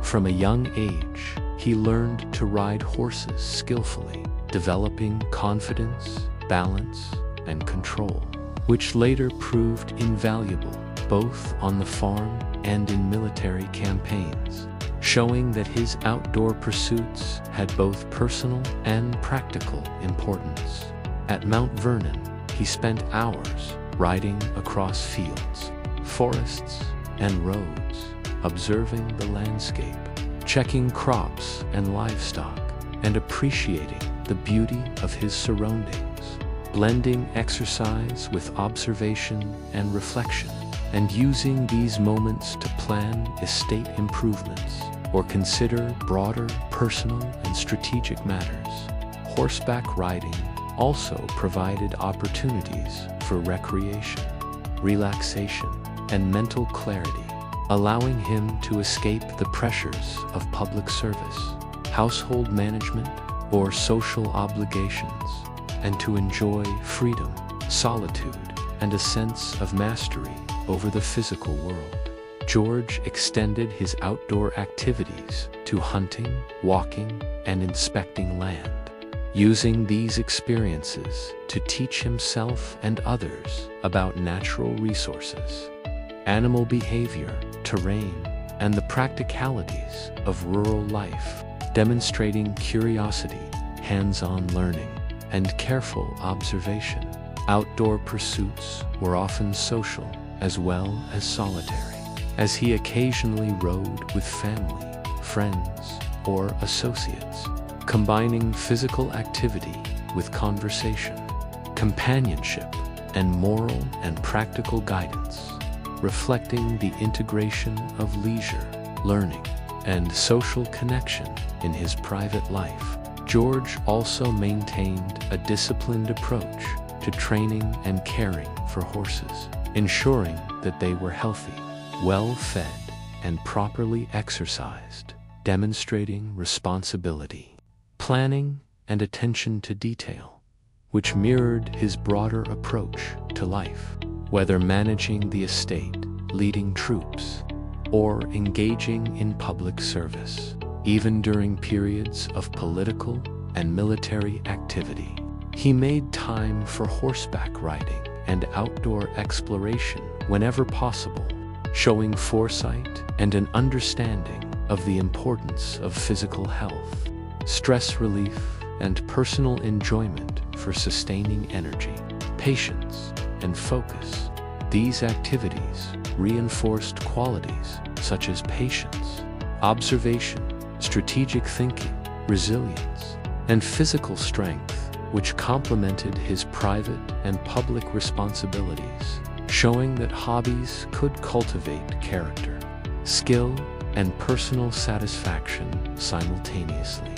From a young age, he learned to ride horses skillfully, developing confidence, balance, and control, which later proved invaluable both on the farm and in military campaigns, showing that his outdoor pursuits had both personal and practical importance. At Mount Vernon, he spent hours riding across fields, forests, and roads, observing the landscape, checking crops and livestock, and appreciating the beauty of his surroundings, blending exercise with observation and reflection, and using these moments to plan estate improvements or consider broader personal and strategic matters. Horseback riding also provided opportunities for recreation, relaxation, and mental clarity, allowing him to escape the pressures of public service, household management, or social obligations, and to enjoy freedom, solitude, and a sense of mastery over the physical world. George extended his outdoor activities to hunting, walking, and inspecting land, using these experiences to teach himself and others about natural resources, animal behavior, terrain, and the practicalities of rural life, demonstrating curiosity, hands-on learning, and careful observation. Outdoor pursuits were often social as well as solitary, as he occasionally rode with family, friends, or associates, combining physical activity with conversation, companionship, and moral and practical guidance, reflecting the integration of leisure, learning, and social connection in his private life. George also maintained a disciplined approach to training and caring for horses, ensuring that they were healthy, well-fed, and properly exercised, demonstrating responsibility, planning, and attention to detail, which mirrored his broader approach to life. Whether managing the estate, leading troops, or engaging in public service, even during periods of political and military activity, he made time for horseback riding and outdoor exploration whenever possible, showing foresight and an understanding of the importance of physical health, stress relief, and personal enjoyment for sustaining energy, patience, and focus. These activities reinforced qualities such as patience, observation, strategic thinking, resilience, and physical strength, which complemented his private and public responsibilities, showing that hobbies could cultivate character, skill, and personal satisfaction simultaneously.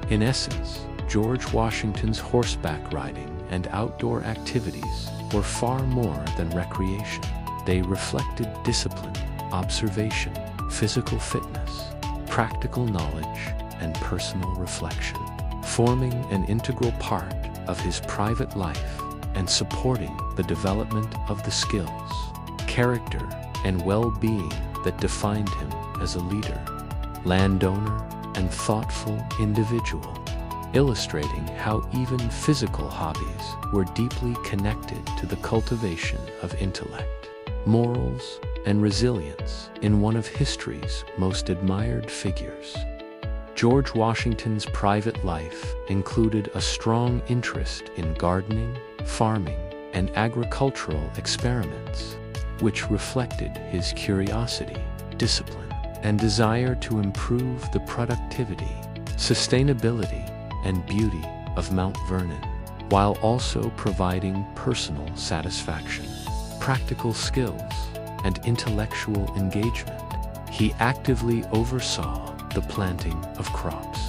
In essence, George Washington's horseback riding and outdoor activities were far more than recreation. They reflected discipline, observation, physical fitness, practical knowledge, and personal reflection, forming an integral part of his private life and supporting the development of the skills, character, and well-being that defined him as a leader, landowner, and thoughtful individual, illustrating how even physical hobbies were deeply connected to the cultivation of intellect, morals, and resilience in one of history's most admired figures. George Washington's private life included a strong interest in gardening, farming, and agricultural experiments, which reflected his curiosity, discipline, and desire to improve the productivity, sustainability, and beauty of Mount Vernon, while also providing personal satisfaction, practical skills, and intellectual engagement. He actively oversaw the planting of crops,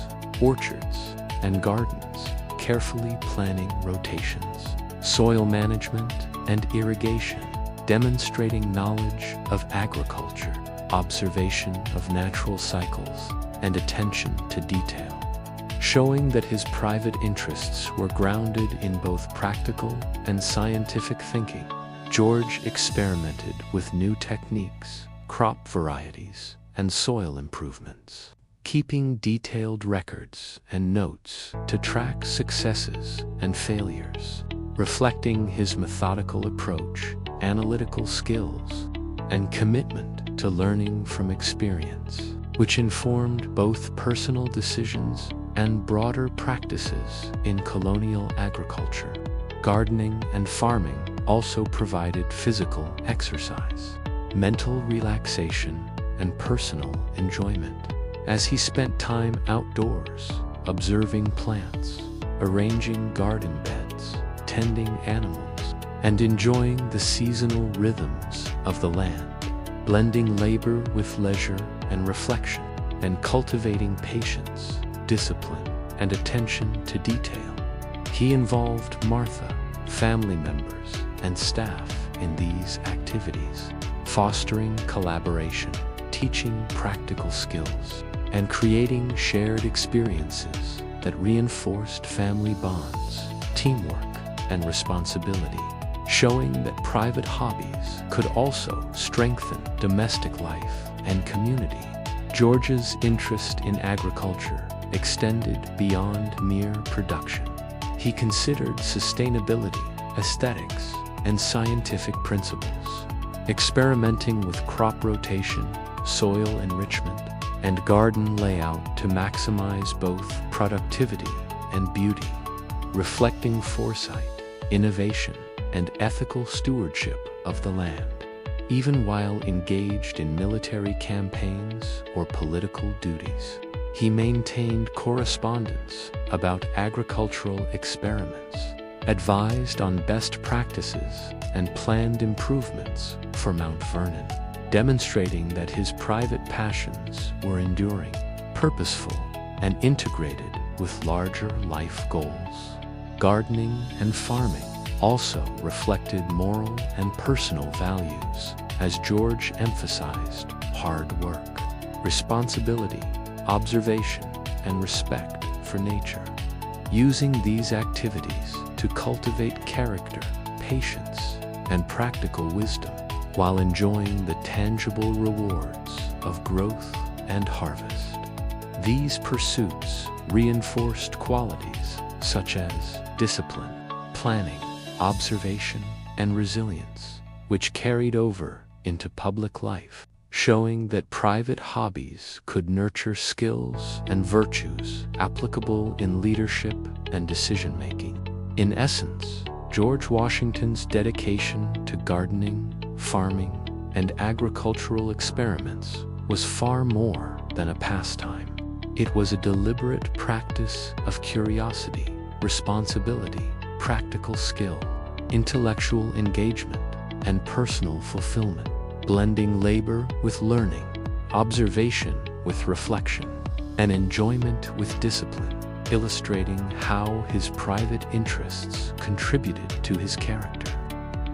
orchards, and gardens, carefully planning rotations, soil management, and irrigation, demonstrating knowledge of agriculture, observation of natural cycles, and attention to detail, showing that his private interests were grounded in both practical and scientific thinking. George experimented with new techniques, crop varieties, and soil improvements, keeping detailed records and notes to track successes and failures, reflecting his methodical approach, analytical skills, and commitment to learning from experience, which informed both personal decisions and broader practices in colonial agriculture. Gardening and farming also provided physical exercise, mental relaxation, and personal enjoyment, as he spent time outdoors, observing plants, arranging garden beds, tending animals, and enjoying the seasonal rhythms of the land, blending labor with leisure and reflection, and cultivating patience, discipline, and attention to detail. He involved Martha, family members, and staff in these activities, fostering collaboration, teaching practical skills, and creating shared experiences that reinforced family bonds, teamwork, and responsibility, showing that private hobbies could also strengthen domestic life and community. George's interest in agriculture extended beyond mere production. He considered sustainability, aesthetics, and scientific principles, experimenting with crop rotation, soil enrichment, and garden layout to maximize both productivity and beauty, reflecting foresight, innovation, and ethical stewardship of the land. Even while engaged in military campaigns or political duties, he maintained correspondence about agricultural experiments, advised on best practices, and planned improvements for Mount Vernon, demonstrating that his private passions were enduring, purposeful, and integrated with larger life goals. Gardening and farming also reflected moral and personal values, as George emphasized hard work, responsibility, observation, and respect for nature. Using these activities to cultivate character, patience, and practical wisdom, while enjoying the tangible rewards of growth and harvest. These pursuits reinforced qualities such as discipline, planning, observation, and resilience, which carried over into public life, showing that private hobbies could nurture skills and virtues applicable in leadership and decision-making. In essence, George Washington's dedication to gardening, farming, and agricultural experiments was far more than a pastime. It was a deliberate practice of curiosity, responsibility, practical skill, intellectual engagement, and personal fulfillment, blending labor with learning, observation with reflection, and enjoyment with discipline, illustrating how his private interests contributed to his character,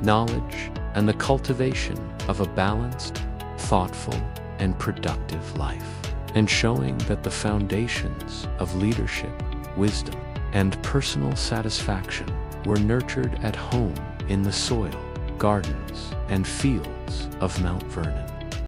knowledge, and the cultivation of a balanced, thoughtful, and productive life, and showing that the foundations of leadership, wisdom, and personal satisfaction were nurtured at home in the soil, gardens, and fields of Mount Vernon.